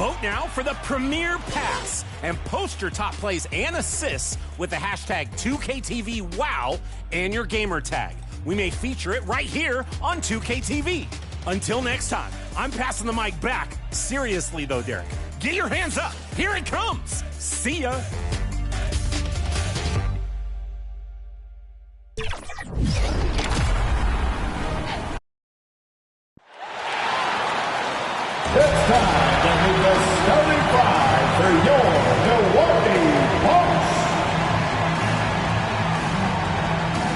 Vote now for the Premier Pass and post your top plays and assists with the hashtag 2KTVWOW and your gamer tag. We may feature it right here on 2KTV. Until next time, I'm passing the mic back. Seriously though, Derek, get your hands up. Here it comes. See ya. It's time to meet the starting five for your Milwaukee Bucks.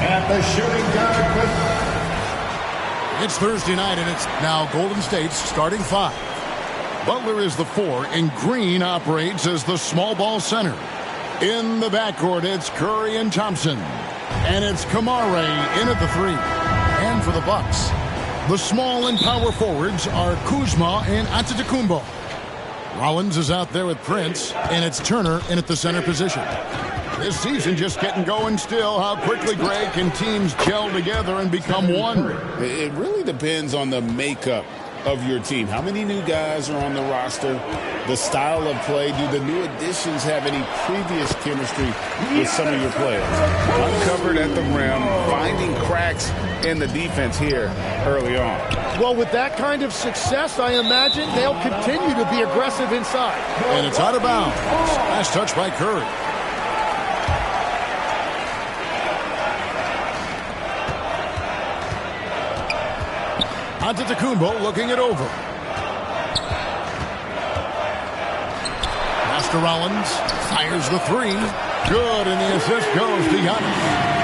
And the shooting guard with... It's Thursday night, and it's now Golden State's starting five. Butler is the 4, and Green operates as the small ball center. In the backcourt, it's Curry and Thompson. And it's Kamare in at the 3. And for the Bucks, the small and power forwards are Kuzma and Antetokounmpo. Rollins is out there with Prince, and it's Turner in at the center position. This season just getting going still. How quickly, Greg, can teams gel together and become one? It really depends on the makeup of your team. How many new guys are on the roster? The style of play. Do the new additions have any previous chemistry with some of your players? Uncovered at the rim, finding cracks in the defense here early on. Well, with that kind of success, I imagine they'll continue to be aggressive inside. And it's out of bounds. Last touch by Curry. Antetokounmpo looking it over. Master Rollins fires the 3. Good, and the assist goes to Giannis.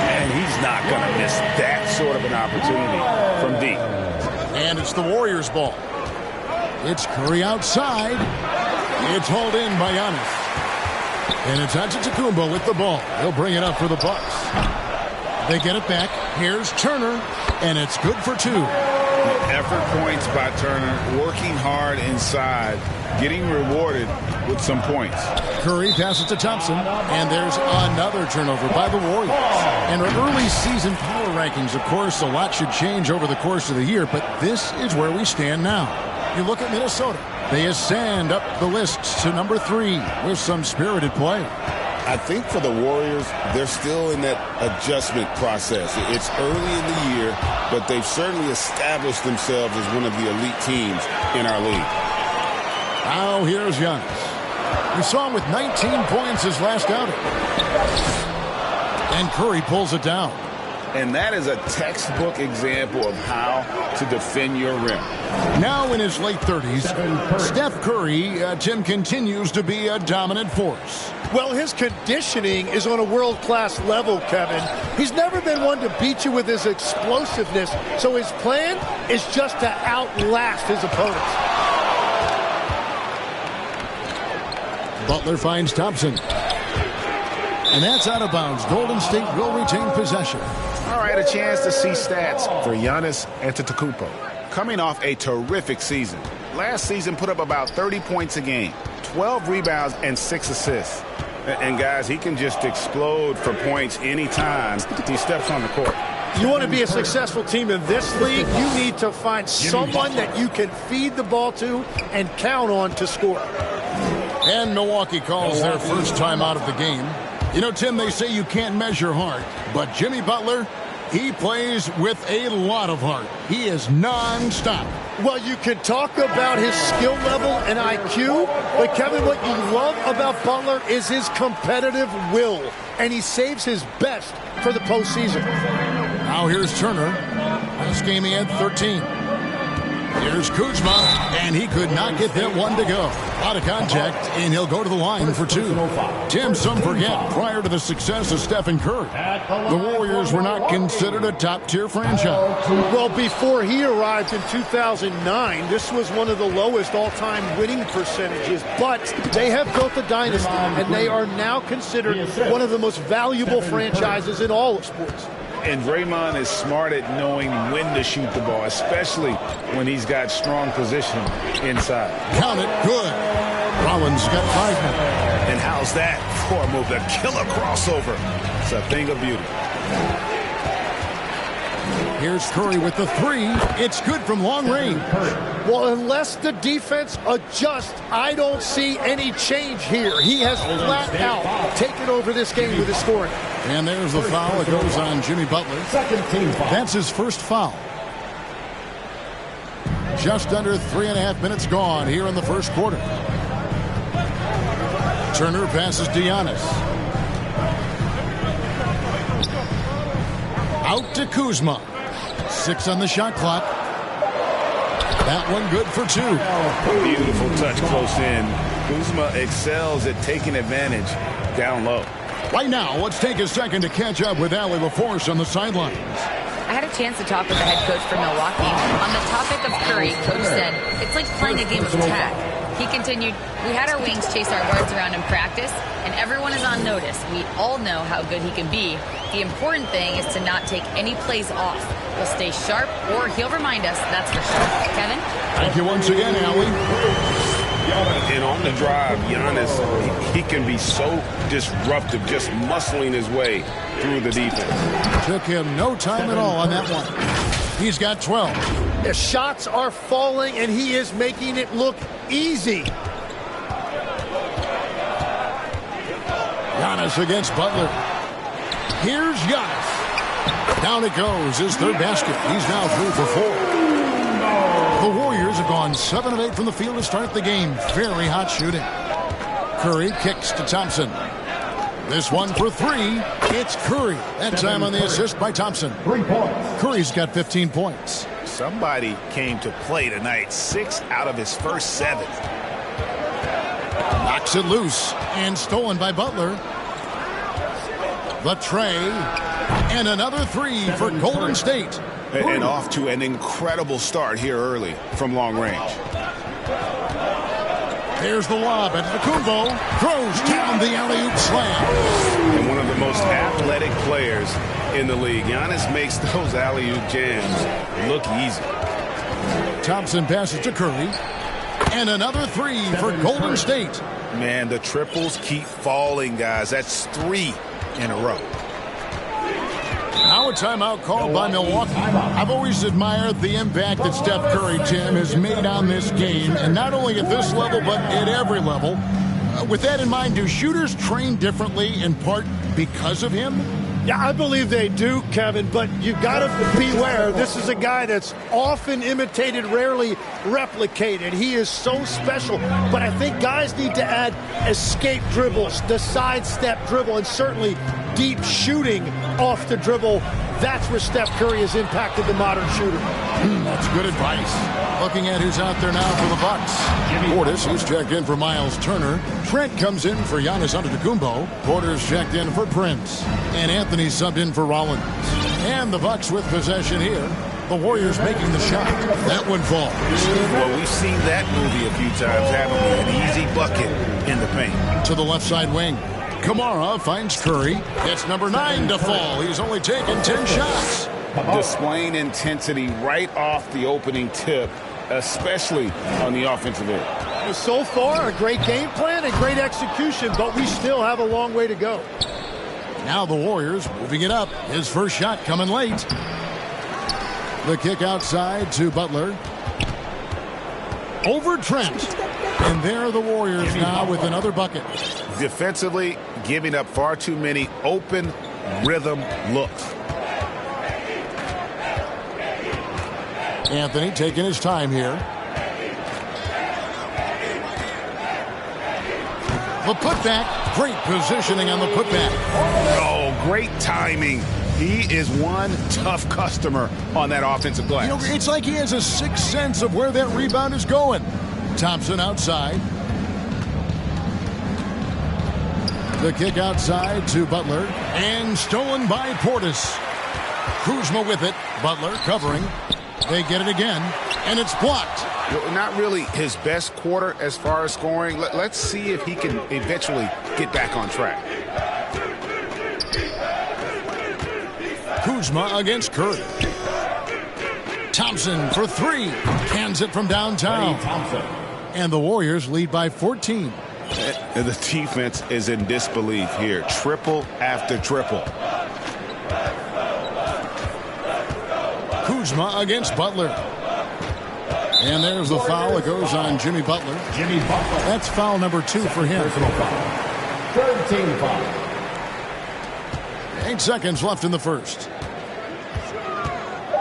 And he's not going to miss that sort of an opportunity from deep. And it's the Warriors' ball. It's Curry outside. It's hauled in by Giannis. And it's Antetokounmpo with the ball. He'll bring it up for the Bucks. They get it back. Here's Turner, and it's good for 2. Effort points by Turner, working hard inside, getting rewarded with some points. Curry passes to Thompson, and there's another turnover by the Warriors. And our early season power rankings, of course, a lot should change over the course of the year, but this is where we stand now. You look at Minnesota. They ascend up the list to number 3 with some spirited play. I think for the Warriors, they're still in that adjustment process. It's early in the year, but they've certainly established themselves as one of the elite teams in our league. Now here's Giannis. We saw him with 19 points his last outing. And Curry pulls it down. And that is a textbook example of how to defend your rim. Now in his late 30s, Steph Curry, Tim, continues to be a dominant force. Well, his conditioning is on a world-class level, Kevin. He's never been one to beat you with his explosiveness, so his plan is just to outlast his opponents. Butler finds Thompson. And that's out of bounds. Golden State will retain possession. All right, a chance to see stats for Giannis Antetokounmpo. Coming off a terrific season. Last season put up about 30 points a game, 12 rebounds, and 6 assists. And guys, he can just explode for points anytime he steps on the court. You want to be a successful team in this league, you need to find someone that you can feed the ball to and count on to score. And Milwaukee calls their first time out of the game. You know, Tim, they say you can't measure heart, but Jimmy Butler, he plays with a lot of heart. He is non-stop. Well, you can talk about his skill level and IQ, but Kevin, what you love about Butler is his competitive will, and he saves his best for the postseason. Now here's Turner. Last game he had 13. Here's Kuzma, and he could not get that one to go. Out of contact, and he'll go to the line for 2. Tim, some forget, prior to the success of Stephen Curry, the Warriors were not considered a top-tier franchise. Well, before he arrived in 2009, this was one of the lowest all-time winning percentages, but they have built a dynasty, and they are now considered one of the most valuable franchises in all of sports. And Draymond is smart at knowing when to shoot the ball, especially when he's got strong position inside. Count it, good. Rollins got 5 more. And how's that for a move? The killer crossover. It's a thing of beauty. Here's Curry with the three. It's good from long range. Well, unless the defense adjusts, I don't see any change here. He has flat out taken over this game with his scoring. And there's the foul. It goes on Jimmy Butler. That's his first foul. Just under 3.5 minutes gone here in the first quarter. Turner passes to Giannis. Out to Kuzma. 6 on the shot clock. That one good for 2. Beautiful touch close in. Kuzma excels at taking advantage down low. Right now, let's take a second to catch up with Allie LaForce on the sidelines. I had a chance to talk with the head coach for Milwaukee. On the topic of Curry, Coach said, it's like playing a game of tag. He continued, we had our wings chase our guards around in practice, and everyone is on notice. We all know how good he can be. The important thing is to not take any plays off. He'll stay sharp, or he'll remind us, that's for sure. Kevin? Thank you once again, Allie. And on the drive, Giannis, he can be so disruptive, just muscling his way through the defense. Took him no time at all on that one. He's got 12. The shots are falling, and he is making it look easy. Giannis against Butler. Here's Giannis. Down it goes, his third basket. He's now 3 for 4. The Warriors have gone 7 of 8 from the field to start the game. Very hot shooting. Curry kicks to Thompson. This one for 3. It's Curry. That time on the assist by Thompson. 3 points. Curry's got 15 points. Somebody came to play tonight. 6 out of his first 7. Knocks it loose and stolen by Butler. The tray and another 3 for Golden State. And off to an incredible start here early from long range. There's the lob at Kumbo. Throws down the alley-oop slam. And one of the most athletic players in the league. Giannis makes those alley-oop jams look easy. Thompson passes to Curry. And another 3 for Golden State. Man, the triples keep falling, guys. That's 3 in a row. Now a timeout called by Milwaukee. I've always admired the impact that Steph Curry, Tim, has made on this game, and not only at this level, but at every level. With that in mind, do shooters train differently in part because of him? Yeah, I believe they do, Kevin, but you've got to beware. This is a guy that's often imitated, rarely replicated. He is so special, but I think guys need to add escape dribbles, the sidestep dribble, and certainly deep shooting off the dribble. That's where Steph Curry has impacted the modern shooter. That's good advice. Looking at who's out there now for the Bucks. Portis, who's checked in for Miles Turner. Trent comes in for Giannis Antetokounmpo. Porter's checked in for Prince. And Anthony subbed in for Rollins. And the Bucks with possession here. The Warriors making the shot. That one falls. Well, we've seen that movie a few times, haven't we? An easy bucket in the paint. To the left side wing. Kamara finds Curry. It's number 9 to fall. He's only taken 10 shots. Displaying intensity right off the opening tip, especially on the offensive end. So far, a great game plan and great execution, but we still have a long way to go. Now the Warriors moving it up. His first shot coming late. The kick outside to Butler. Over Trent. And there are the Warriors now with another bucket. Defensively, giving up far too many open rhythm looks. Anthony taking his time here. The putback. Great positioning on the putback. Oh, great timing. He is one tough customer on that offensive glass. You know, it's like he has a sixth sense of where that rebound is going. Thompson outside. The kick outside to Butler. And stolen by Portis. Kuzma with it. Butler covering. They get it again. And it's blocked. Not really his best quarter as far as scoring. Let's see if he can eventually get back on track. Kuzma against Curry. Thompson for 3. Cans it from downtown. And the Warriors lead by 14. And the defense is in disbelief here. Triple after triple. Kuzma against Butler. And there's the foul. It goes on Jimmy Butler. That's foul number 2 for him. 13 foul. 8 seconds left in the first.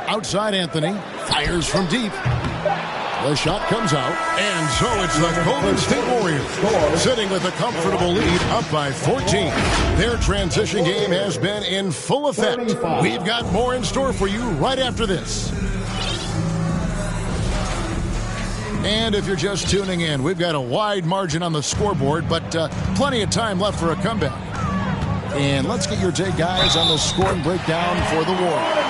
Outside Anthony. Fires from deep. The shot comes out. And so it's the Golden State Warriors sitting with a comfortable lead up by 14. Their transition game has been in full effect. We've got more in store for you right after this. And if you're just tuning in, we've got a wide margin on the scoreboard, but plenty of time left for a comeback. And let's get your take, guys, on the scoring breakdown for the Warriors.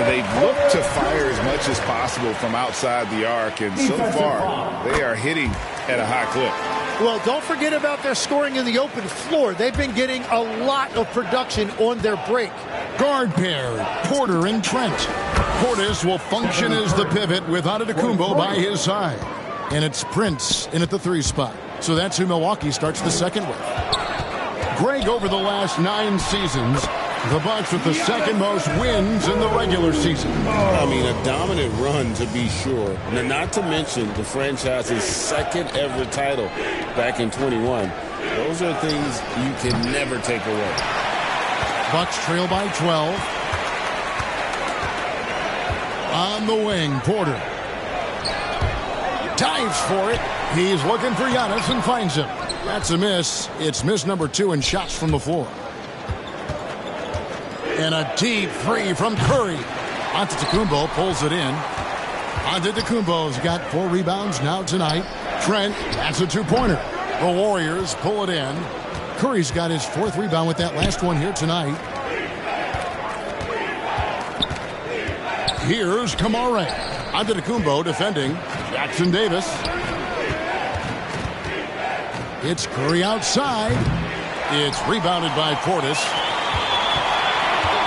They've looked to fire as much as possible from outside the arc, and so far they are hitting at a high clip. Well, don't forget about their scoring in the open floor. They've been getting a lot of production on their break. Guard pair, Porter and Trent. Portis will function as the pivot with Antetokounmpo by his side. And it's Prince in at the 3 spot. So that's who Milwaukee starts the second with. Greg, over the last 9 seasons, the Bucks with the second most wins in the regular season. I mean, a dominant run to be sure. Now, not to mention the franchise's second ever title back in 21. Those are things you can never take away. Bucks trail by 12. On the wing, Porter. Dives for it. He's looking for Giannis and finds him. That's a miss. It's miss number 2 in shots from the floor. And a deep 3 from Curry. Antetokounmpo pulls it in. Antetokounmpo's got 4 rebounds now tonight. Trent, that's a 2-pointer. The Warriors pull it in. Curry's got his 4th rebound with that last one here tonight. Here's Kamara. Antetokounmpo defending. Jackson Davis. It's Curry outside. It's rebounded by Portis.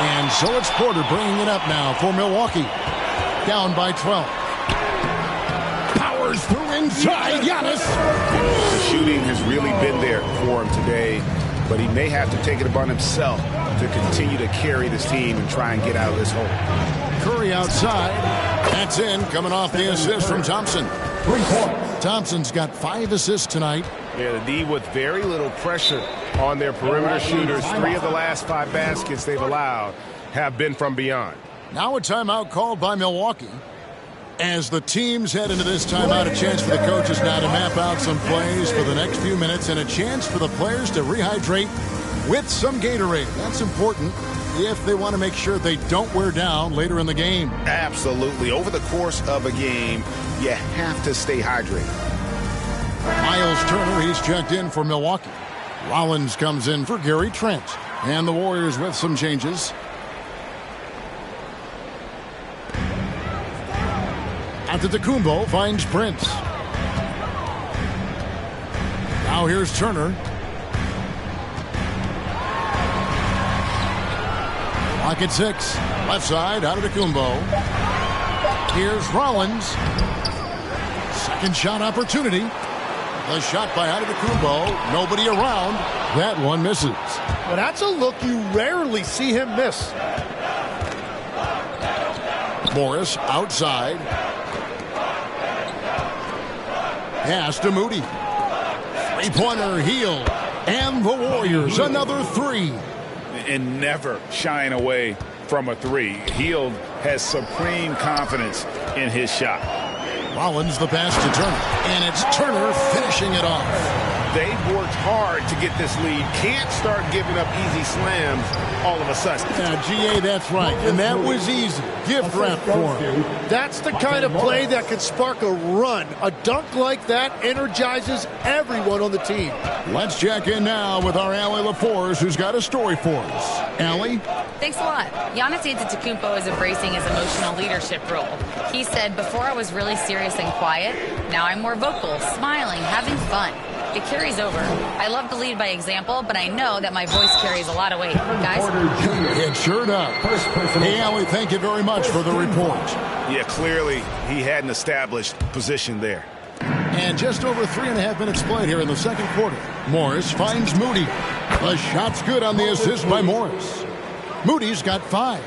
And so it's Porter bringing it up now for Milwaukee. Down by 12. Powers through inside. Giannis. The shooting has really been there for him today, but he may have to take it upon himself to continue to carry this team and try and get out of this hole. Curry outside. That's in, coming off the assist from Thompson. 3 points. Thompson's got 5 assists tonight. Yeah, the D with very little pressure on their perimeter shooters. 3 of the last 5 baskets they've allowed have been from beyond. Now a timeout called by Milwaukee. As the teams head into this timeout, a chance for the coaches now to map out some plays for the next few minutes and a chance for the players to rehydrate with some Gatorade. That's important if they want to make sure they don't wear down later in the game. Absolutely. Over the course of a game, you have to stay hydrated. Miles Turner, he's checked in for Milwaukee. Rollins comes in for Gary Trent. And the Warriors with some changes. Antetokounmpo finds Prince. Now here's Turner. Clock at 6. Left side, Antetokounmpo. Here's Rollins. Second shot opportunity. The shot by Antetokounmpo. Nobody around. That one misses. Well, that's a look you rarely see him miss. Morris outside. Pass to Moody. 3-pointer Heel. And the Warriors another 3. And never shying away from a 3. Hield has supreme confidence in his shot. Rollins the pass to Turner. And it's Turner finishing it off. They've worked hard to get this lead. Can't start giving up easy slams all of a sudden. Yeah, GA, that's right. And that was easy. Gift wrap for him. That's the kind of play that can spark a run. A dunk like that energizes everyone on the team. Let's check in now with our Allie LaForce, who's got a story for us. Allie? Thanks a lot. Giannis Antetokounmpo is embracing his emotional leadership role. He said, before I was really serious and quiet, now I'm more vocal, smiling, having fun. It carries over. I love to lead by example, but I know that my voice carries a lot of weight. Guys? It sure does. Hey, Allie, thank you very much for the report. Yeah, clearly he had an established position there. And just over 3.5 minutes played here in the second quarter. Morris finds Moody. The shot's good on the assist by Morris. Moody's got 5.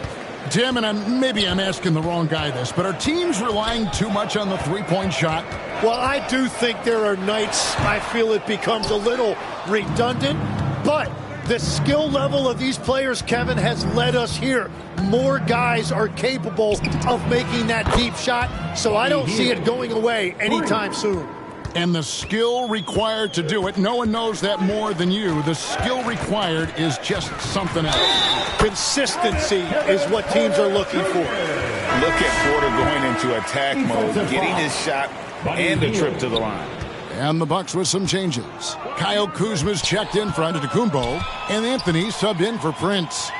Tim, and maybe I'm asking the wrong guy this, but are teams relying too much on the three-point shot? Well, I do think there are nights I feel it becomes a little redundant, but the skill level of these players, Kevin, has led us here. More guys are capable of making that deep shot, so I don't see it going away anytime soon. And the skill required to do it, no one knows that more than you. The skill required is just something else. Consistency is what teams are looking for. Look at Porter going into attack mode, getting his shot and a trip to the line. And the Bucks with some changes. Kyle Kuzma's checked in for Antetokounmpo, and Anthony subbed in for Prince.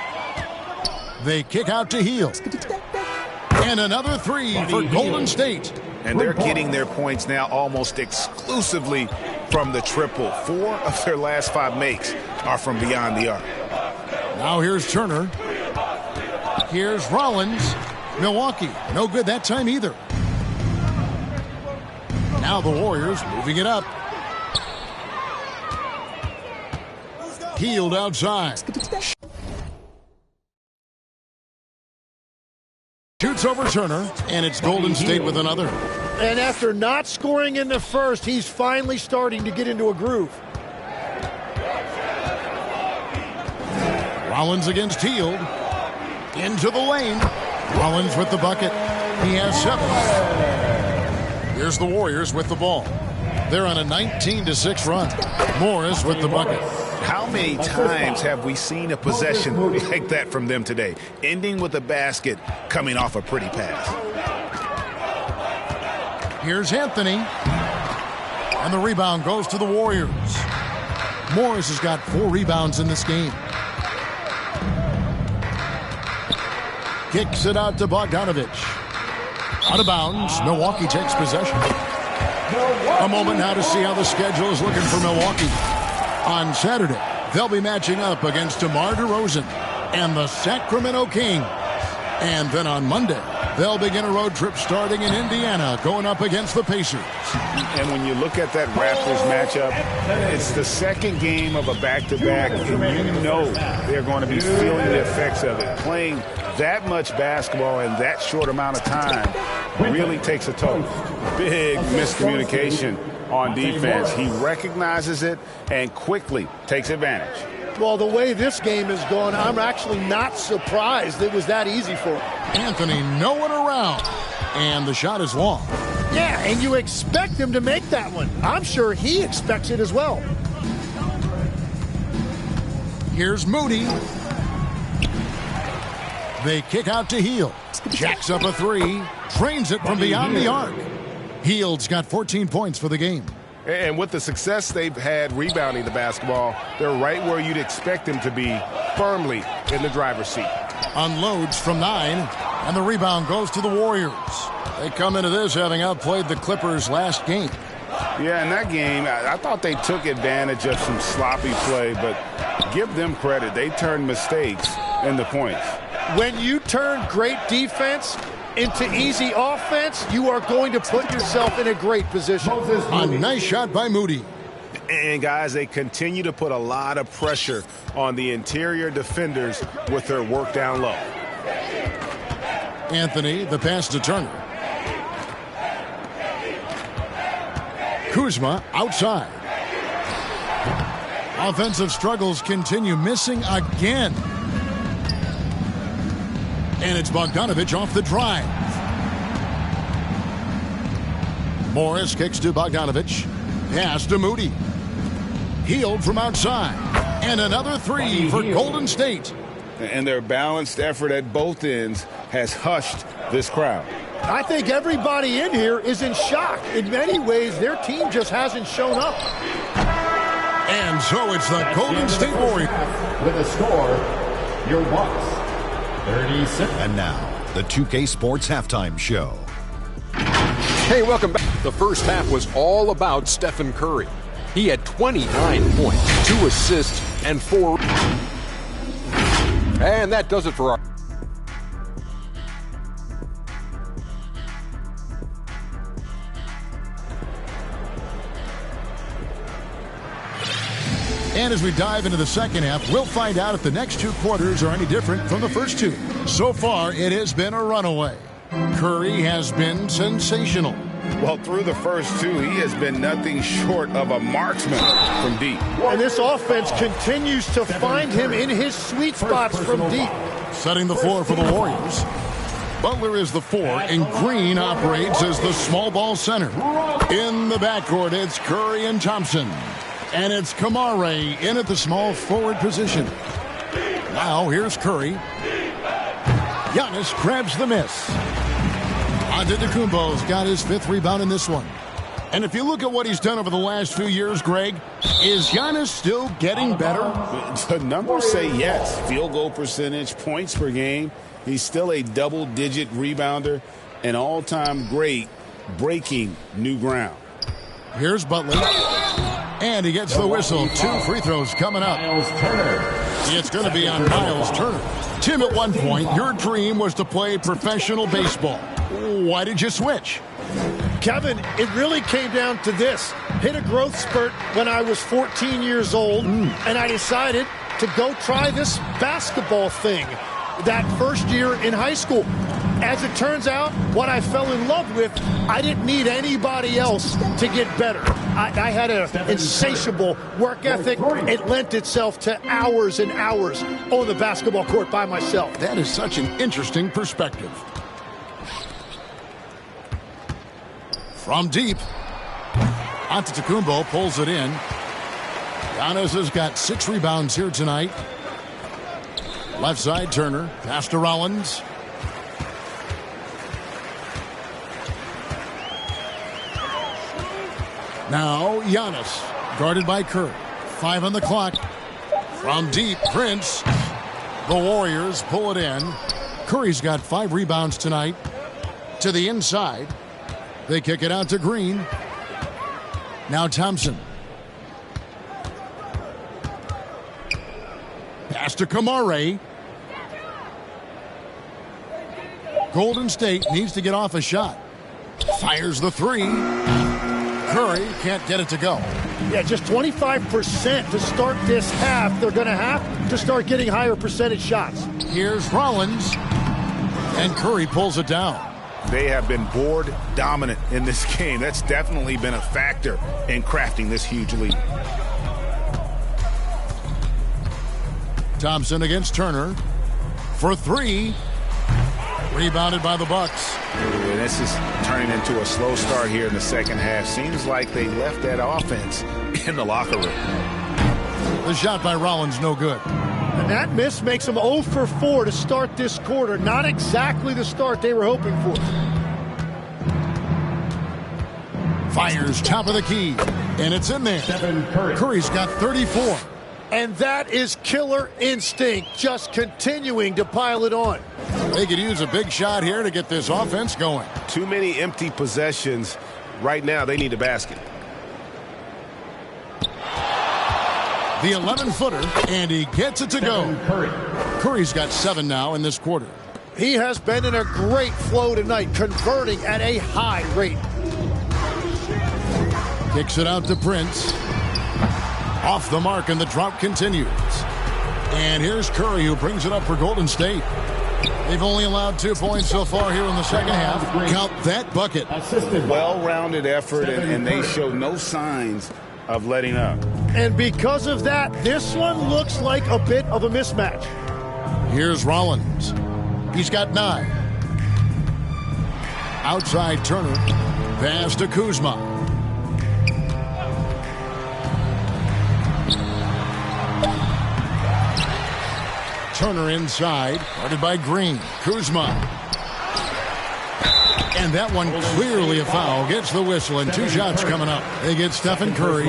They kick out to Hield. And another three for Golden State. And they're getting their points now almost exclusively from the triple. 4 of their last 5 makes are from beyond the arc. Now here's Turner. Here's Rollins. Milwaukee, no good that time either. Now the Warriors moving it up. Hield outside. Shoots over Turner, and it's Golden State with another. And after not scoring in the first, he's finally starting to get into a groove. Rollins against Hield. Into the lane. Rollins with the bucket. He has 7. Here's the Warriors with the ball. They're on a 19-6 run. Morris with the bucket. How many times have we seen a possession like that from them today? Ending with a basket, coming off a pretty pass. Here's Anthony. And the rebound goes to the Warriors. Morris has got 4 rebounds in this game. Kicks it out to Bogdanovich. Out of bounds. Milwaukee takes possession. A moment now to see how the schedule is looking for Milwaukee. On Saturday, they'll be matching up against DeMar DeRozan and the Sacramento Kings. And then on Monday, they'll begin a road trip starting in Indiana, going up against the Pacers. And when you look at that Raptors matchup, it's the second game of a back-to-back, and you know they're going to be feeling the effects of it. Playing that much basketball in that short amount of time really takes a toll. Big miscommunication on defense. He recognizes it and quickly takes advantage. Well, the way this game has gone, I'm actually not surprised it was that easy for him. Anthony nowhere around, and the shot is long. Yeah, and you expect him to make that one. I'm sure he expects it as well. Here's Moody. They kick out to Hield. Jacks up a 3. Trains it from beyond the arc. Hield's got 14 points for the game. And with the success they've had rebounding the basketball, they're right where you'd expect them to be, firmly in the driver's seat. Unloads from 9, and the rebound goes to the Warriors. They come into this having outplayed the Clippers last game. Yeah, in that game, I thought they took advantage of some sloppy play, but give them credit. They turned mistakes into points. When you turn great defense into easy offense, you are going to put yourself in a great position. A nice shot by Moody. And, guys, they continue to put a lot of pressure on the interior defenders with their work down low. Anthony, the pass to Turner. Kuzma outside. Offensive struggles continue, missing again. And it's Bogdanovich off the drive. Morris kicks to Bogdanovich. Pass to Moody. Hield from outside. And another 3 for Golden State. And their balanced effort at both ends has hushed this crowd. I think everybody in here is in shock. In many ways, their team just hasn't shown up. And so it's the Golden State Warriors. With a score, your Bucks 36. And now, the 2K Sports Halftime Show. Hey, welcome back. The first half was all about Stephen Curry. He had 29 points, 2 assists, and 4. And that does it for our... And as we dive into the second half, we'll find out if the next two quarters are any different from the first two. So far, it has been a runaway. Curry has been sensational. Well, through the first two, he has been nothing short of a marksman from deep. And this offense continues to find him in his sweet spots from deep. Setting the floor for the Warriors. Butler is the 4, and Green operates as the small ball center. In the backcourt, it's Curry and Thompson. And it's Kamare in at the small forward position. Now, here's Curry. Giannis grabs the miss. Antetokounmpo's got his 5th rebound in this one. And if you look at what he's done over the last few years, Greg, is Giannis still getting better? The numbers say yes. Field goal percentage, points per game. He's still a double-digit rebounder, an all-time great, breaking new ground. Here's Butler. And he gets the whistle. 2 free throws coming up. It's going to be on Miles Turner. Tim, at one point, your dream was to play professional baseball. Why did you switch? Kevin, it really came down to this. Hit a growth spurt when I was 14 years old, and I decided to go try this basketball thing that first year in high school. As it turns out, what I fell in love with, I didn't need anybody else to get better. I had an insatiable work ethic. It lent itself to hours and hours on the basketball court by myself. That is such an interesting perspective. From deep, Antetokounmpo pulls it in. Giannis has got 6 rebounds here tonight. Left side, Turner. Pass to Rollins. Now, Giannis, guarded by Curry. 5 on the clock. From deep, Prince. The Warriors pull it in. Curry's got 5 rebounds tonight. To the inside. They kick it out to Green. Now Thompson. Pass to Kamare. Golden State needs to get off a shot. Fires the 3. Curry can't get it to go. Yeah, just 25% to start this half. They're going to have to start getting higher percentage shots. Here's Rollins. And Curry pulls it down. They have been board dominant in this game. That's definitely been a factor in crafting this huge lead. Thompson against Turner for 3. Rebounded by the Bucks. And this is turning into a slow start here in the second half. Seems like they left that offense in the locker room. The shot by Rollins, no good. And that miss makes them 0 for 4 to start this quarter. Not exactly the start they were hoping for. Fires top of the key. And it's in there. Curry's got 34. And that is killer instinct, just continuing to pile it on. They could use a big shot here to get this offense going. Too many empty possessions. Right now, they need a basket. The 11-footer, and he gets it to go. Curry's got 7 now in this quarter. He has been in a great flow tonight, converting at a high rate. Kicks it out to Prince. Off the mark, and the drought continues. And here's Curry, who brings it up for Golden State. They've only allowed 2 points so far here in the second half. Count that bucket. Well-rounded effort, and they show no signs of letting up. And because of that, this one looks like a bit of a mismatch. Here's Rollins. He's got 9. Outside Turner. Pass to Kuzma. Turner inside, guarded by Green. Kuzma. And that one clearly a foul. Gets the whistle, and 2 shots coming up. They get Stephen Curry.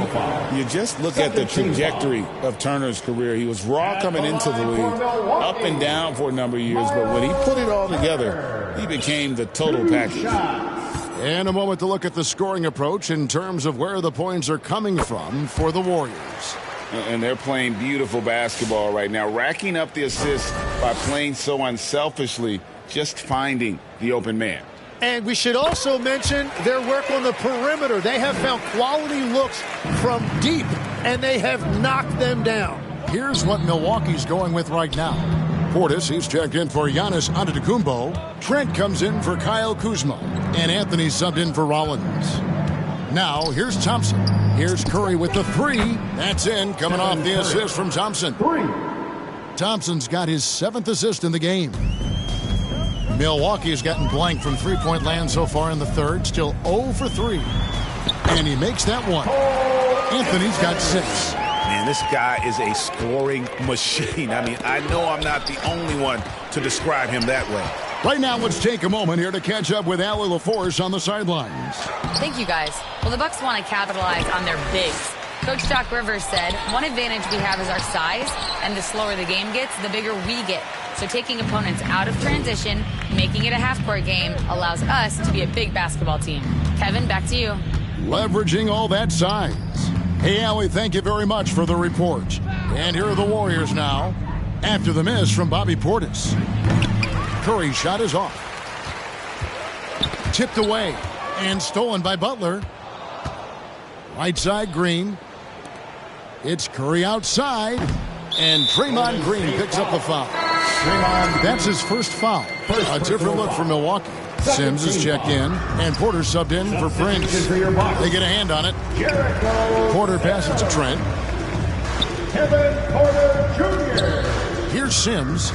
You just look at the trajectory of Turner's career. He was raw coming into the league, up and down for a number of years, but when he put it all together, he became the total package. And a moment to look at the scoring approach in terms of where the points are coming from for the Warriors. And they're playing beautiful basketball right now, racking up the assists by playing so unselfishly, just finding the open man. And we should also mention their work on the perimeter. They have found quality looks from deep and they have knocked them down. Here's what Milwaukee's going with right now. Portis, he's checked in for Giannis Antetokounmpo. Trent comes in for Kyle Kuzma. And Anthony subbed in for Rollins. Now, here's Thompson. Here's Curry with the three. That's in, coming off the assist from Thompson. Thompson's got his 7th assist in the game. Milwaukee has gotten blank from three-point land so far in the third. Still 0 for 3. And he makes that one. Anthony's got 6. Man, this guy is a scoring machine. I mean, I know I'm not the only one to describe him that way. Right now, let's take a moment here to catch up with Allie LaForce on the sidelines. Thank you, guys. Well, the Bucks want to capitalize on their bigs. Coach Doc Rivers said, one advantage we have is our size, and the slower the game gets, the bigger we get. So taking opponents out of transition, making it a half-court game, allows us to be a big basketball team. Kevin, back to you. Leveraging all that size. Hey, Allie, thank you very much for the report. And here are the Warriors now. After the miss from Bobby Portis. Curry's shot is off. Tipped away and stolen by Butler. Right side, Green. It's Curry outside. And Draymond Green picks up the foul. That's his first foul. A different look for Milwaukee. Sims is checked in, and Porter subbed in for Prince. They get a hand on it. Porter passes to Trent. Kevin Porter Jr. Here's Sims.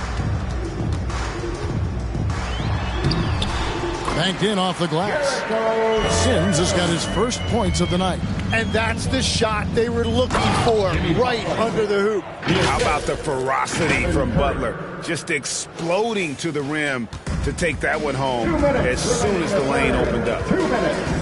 Banked in off the glass. Sims has got his first points of the night. And that's the shot they were looking for, right under the hoop. How about the ferocity from Butler? Just exploding to the rim to take that one home as soon as the lane opened up.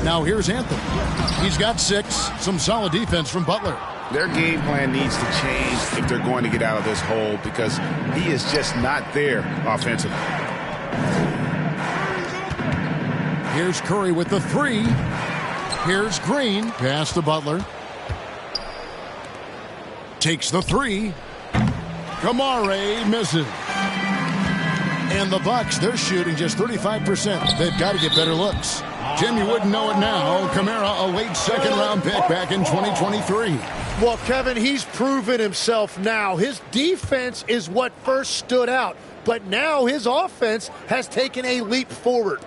Now here's Anthony. He's got 6. Some solid defense from Butler. Their game plan needs to change if they're going to get out of this hole because he is just not there offensively. Here's Curry with the 3. Here's Green. Pass to Butler. Takes the 3. Kamare misses. And the Bucks, they're shooting just 35%. They've got to get better looks. Jim, you wouldn't know it now. Kamara, a late second-round pick back in 2023. Well, Kevin, he's proven himself now. His defense is what first stood out. But now his offense has taken a leap forward.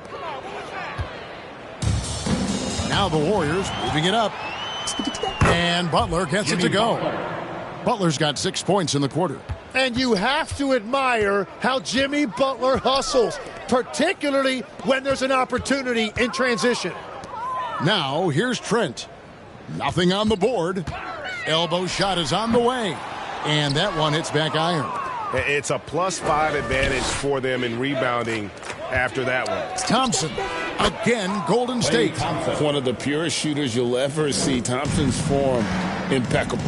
Now the Warriors moving it up. And Butler gets it to go. Butler's got 6 points in the quarter. And you have to admire how Jimmy Butler hustles, particularly when there's an opportunity in transition. Now here's Trent. Nothing on the board. Elbow shot is on the way. And that one hits back iron. It's a +5 advantage for them in rebounding after that one. Thompson. Again, Golden State. One of the purest shooters you'll ever see. Thompson's form, impeccable.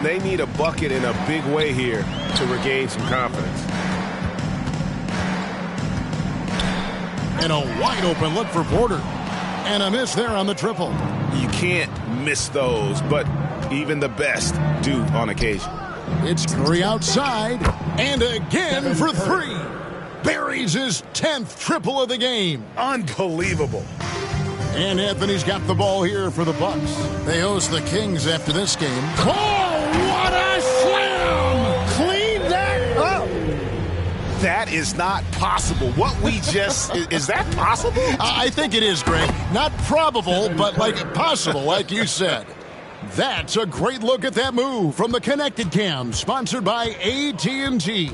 They need a bucket in a big way here to regain some confidence. And a wide open look for Porter. And a miss there on the triple. You can't miss those, but even the best do on occasion. It's Curry outside. And again for 3. Buries his 10th triple of the game. Unbelievable. And Anthony's got the ball here for the Bucks. They host the Kings after this game. Oh, what a slam! Clean that up! That is not possible. What we just... is that possible? I think it is, Greg. Not probable, but like possible, like you said. That's a great look at that move from the Connected Cam, sponsored by AT&T.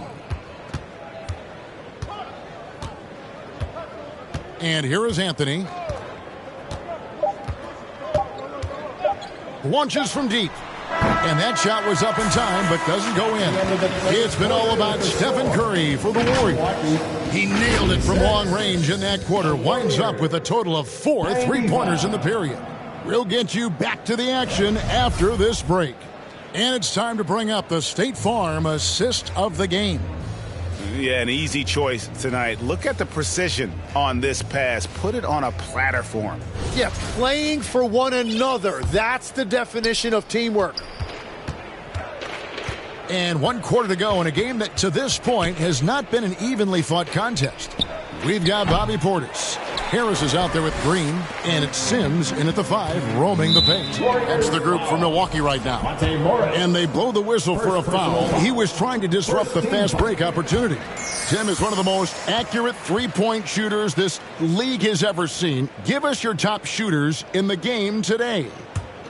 And here is Anthony. Launches from deep. And that shot was up in time, but doesn't go in. It's been all about Stephen Curry for the Warriors. He nailed it from long range in that quarter. Winds up with a total of 4 3-pointers in the period. We'll get you back to the action after this break. And it's time to bring up the State Farm assist of the game. Yeah, an easy choice tonight. Look at the precision on this pass. Put it on a platter for him. Yeah, playing for one another. That's the definition of teamwork. And 1 quarter to go in a game that to this point has not been an evenly fought contest. We've got Bobby Portis. Harris is out there with Green, and it's Sims in at the 5, roaming the paint. That's the group for Milwaukee right now. And they blow the whistle for a foul. He was trying to disrupt the fast break opportunity. Tim is one of the most accurate three-point shooters this league has ever seen. Give us your top shooters in the game today.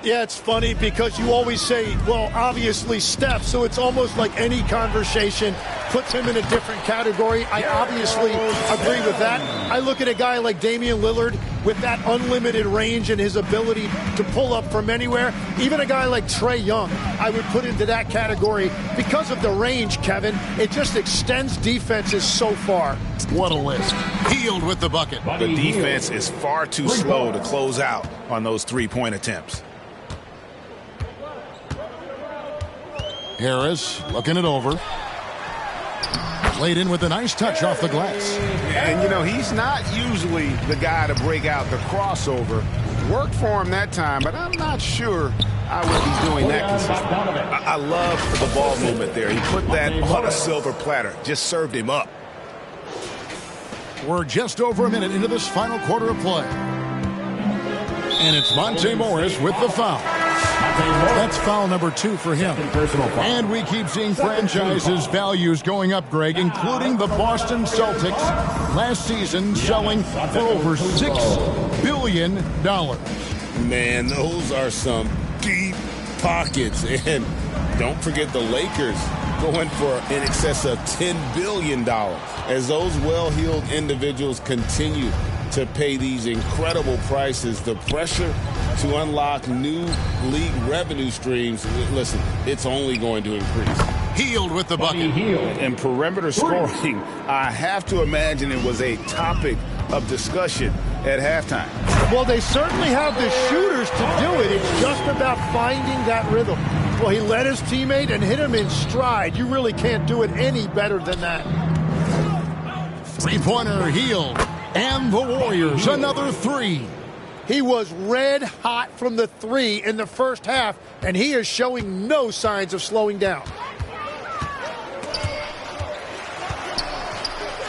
Yeah, it's funny because you always say, well, obviously Steph, so it's almost like any conversation puts him in a different category. I obviously agree with that. I look at a guy like Damian Lillard with that unlimited range and his ability to pull up from anywhere. Even a guy like Trae Young, I would put into that category because of the range, Kevin. It just extends defenses so far. What a list. Hield with the bucket. The defense is far too slow to close out on those three-point attempts. Harris looking it over. Played in with a nice touch off the glass. And, you know, he's not usually the guy to break out the crossover. Worked for him that time, but I'm not sure I would be doing that consistently. I love the ball movement there. He put that on a silver platter. Just served him up. We're just over a minute into this final quarter of play. And it's Monte Morris with the foul. That's foul number 2 for him. And we keep seeing franchises' values going up, Greg, including the Boston Celtics last season selling for over $6 billion. Man, those are some deep pockets. And don't forget the Lakers going for in excess of $10 billion. As those well-heeled individuals continue to pay these incredible prices, the pressure to unlock new league revenue streams, listen, it's only going to increase. Hield with the bucket. And perimeter scoring, I have to imagine it was a topic of discussion at halftime. Well, they certainly have the shooters to do it. It's just about finding that rhythm. Well, he led his teammate and hit him in stride. You really can't do it any better than that. Three-pointer Hield. And the Warriors, another 3. He was red hot from the 3 in the first half, and he is showing no signs of slowing down.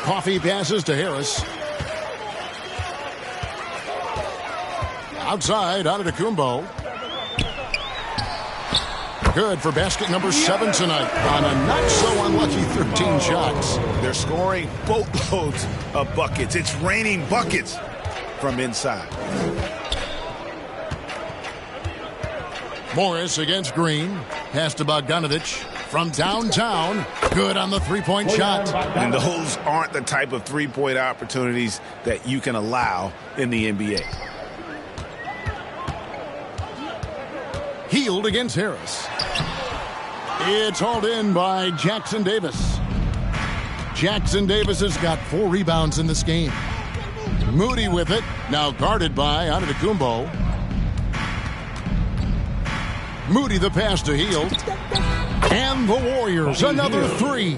Coffee passes to Harris. Outside, Antetokounmpo. Good for basket number 7 tonight on a not-so-unlucky 13 shots. They're scoring boatloads of buckets. It's raining buckets from inside. Morris against Green. Pass to Bogdanovich from downtown. Good on the three-point shot. And those aren't the type of three-point opportunities that you can allow in the NBA. Hield against Harris. It's hauled in by Jackson Davis. Jackson Davis has got 4 rebounds in this game. Moody with it. Now guarded by Antetokounmpo. Moody the pass to Hield. And the Warriors, another 3.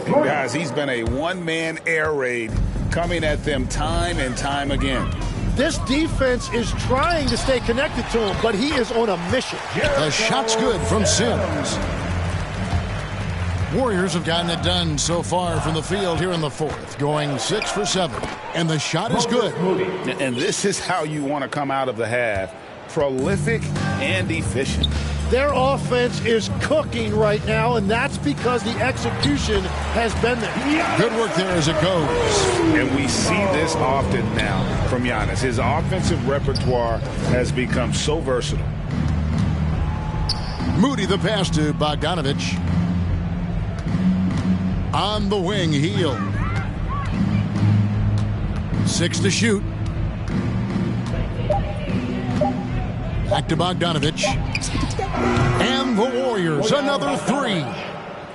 Guys, he's been a one-man air raid coming at them time and time again. This defense is trying to stay connected to him, but he is on a mission. The shot's good from Sims. Warriors have gotten it done so far from the field here in the 4th, going 6 for 7. And the shot is good. And this is how you want to come out of the half. Prolific and efficient. Their offense is cooking right now, and that's because the execution has been there. Good work there as it goes. And we see this often now from Giannis. His offensive repertoire has become so versatile. Moody the pass to Bogdanovich. On the wing, Hield. 6 to shoot. Back to Bogdanovich. And the Warriors, another 3.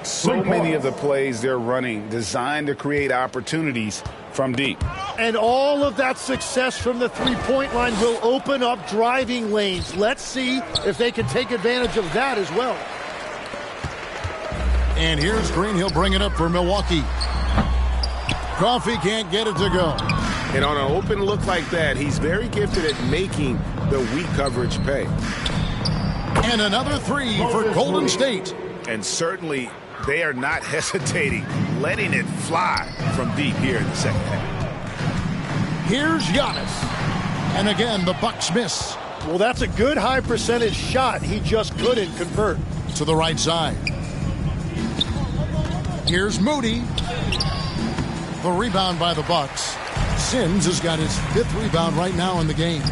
So many of the plays they're running designed to create opportunities from deep. And all of that success from the three-point line will open up driving lanes. Let's see if they can take advantage of that as well. And here's Green. He'll bring it up for Milwaukee. Coffee can't get it to go. And on an open look like that, he's very gifted at making the weak coverage pay. And another 3 for Golden State. And certainly they are not hesitating, letting it fly from deep here in the second half. Here's Giannis. And again, the Bucks miss. Well, that's a good high percentage shot. He just couldn't convert. To the right side. Here's Moody. The rebound by the Bucks. Sims has got his 5th rebound right now in the game.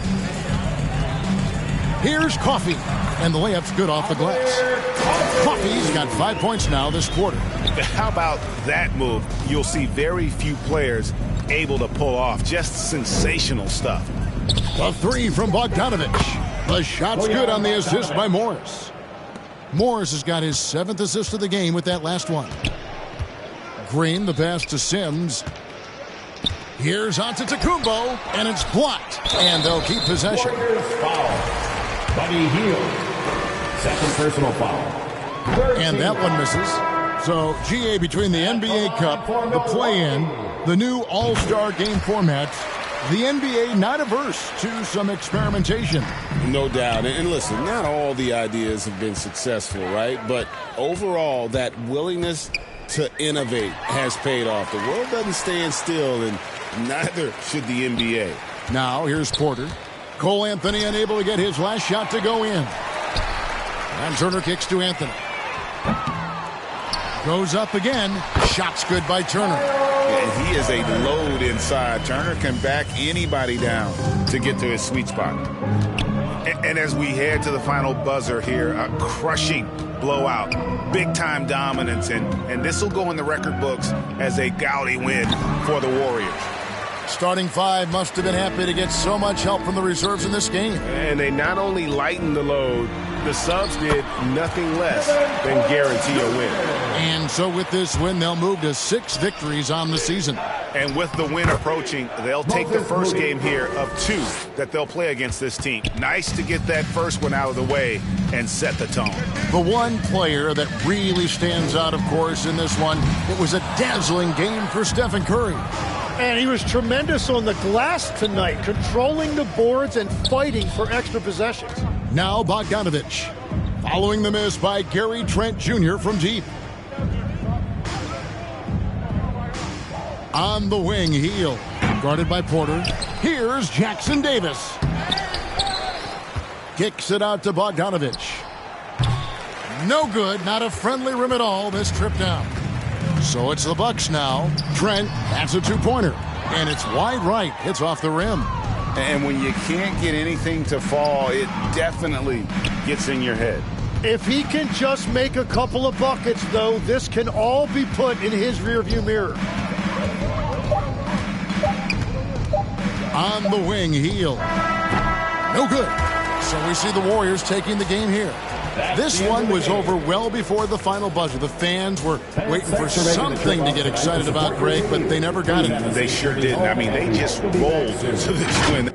Here's Coffey. And the layup's good off the glass. Coffey's got 5 points now this quarter. How about that move? You'll see very few players able to pull off. Just sensational stuff. The 3 from Bogdanovich. The shot's good on the assist by Morris. Morris has got his 7th assist of the game with that last one. Green, the pass to Sims. Here's Antetokounmpo, and it's blocked. And they'll keep possession. Foul. Buddy Hield. 2nd personal foul. And that one misses. So, GA, between the NBA Cup, the play-in, the new All-Star game format, the NBA not averse to some experimentation. No doubt. And listen, not all the ideas have been successful, right? But overall, that willingness to innovate has paid off. The world doesn't stand still, and neither should the NBA. Now, here's Porter. Cole Anthony unable to get his last shot to go in. And Turner kicks to Anthony. Goes up again. Shot's good by Turner. And he is a load inside. Turner can back anybody down to get to his sweet spot. And as we head to the final buzzer here, a crushing blowout, big-time dominance, and this will go in the record books as a gaudy win for the Warriors. Starting 5 must have been happy to get so much help from the reserves in this game. And they not only lightened the load, the subs did nothing less than guarantee a win. And so with this win, they'll move to 6 victories on the season. And with the win approaching, they'll take the first game here of 2 that they'll play against this team. Nice to get that first one out of the way and set the tone. The one player that really stands out, of course, in this one, it was a dazzling game for Stephen Curry. And he was tremendous on the glass tonight, controlling the boards and fighting for extra possessions. Now Bogdanovich, following the miss by Gary Trent Jr. from deep. On the wing, Hield, guarded by Porter. Here's Jackson Davis. Kicks it out to Bogdanovich. No good, not a friendly rim at all this trip down. So it's the Bucks now. Trent, that's a 2-pointer. And it's wide right. Hits off the rim. And when you can't get anything to fall, it definitely gets in your head. If he can just make a couple of buckets, though, this can all be put in his rearview mirror. On the wing, Hield. No good. So we see the Warriors taking the game here. This one was over well before the final buzzer. The fans were waiting for something to get excited about, Greg, but they never got it. They sure didn't. I mean, they just rolled into this win.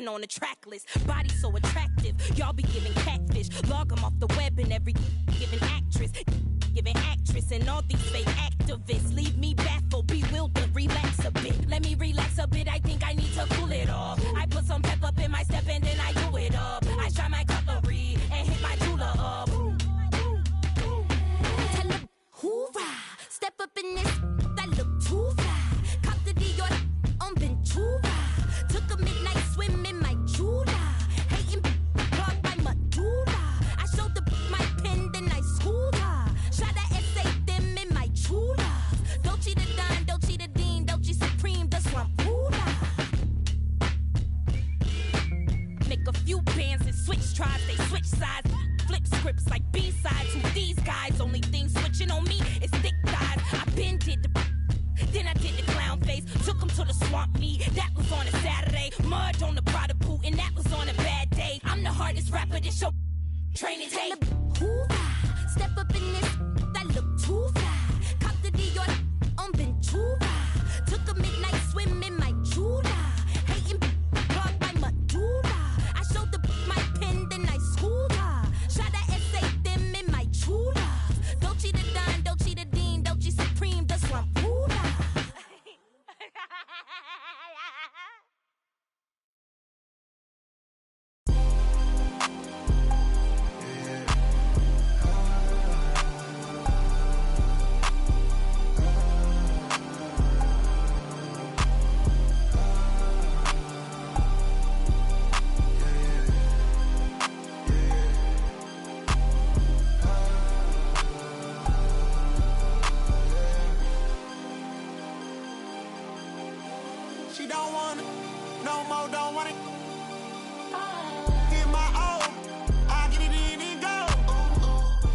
On the track list, body so attractive. Y'all be giving catfish, log them off the web and every giving actress, and all these fake activists leave me baffled, bewildered. Relax a bit, let me relax a bit. I think I need to cool it off. I put some pep up in my step and then I do it up. I try my cutlery and hit my jeweler up. Tell them, hoorah, step up in this, that look too fly. Cop the Dior on Ventura. Took a midnight swim in my Jula. Hating clogged by Madura. I showed the my pen, then I schooled her. Shot a essay them in my Jula. want it. Get my own, I get it in and go.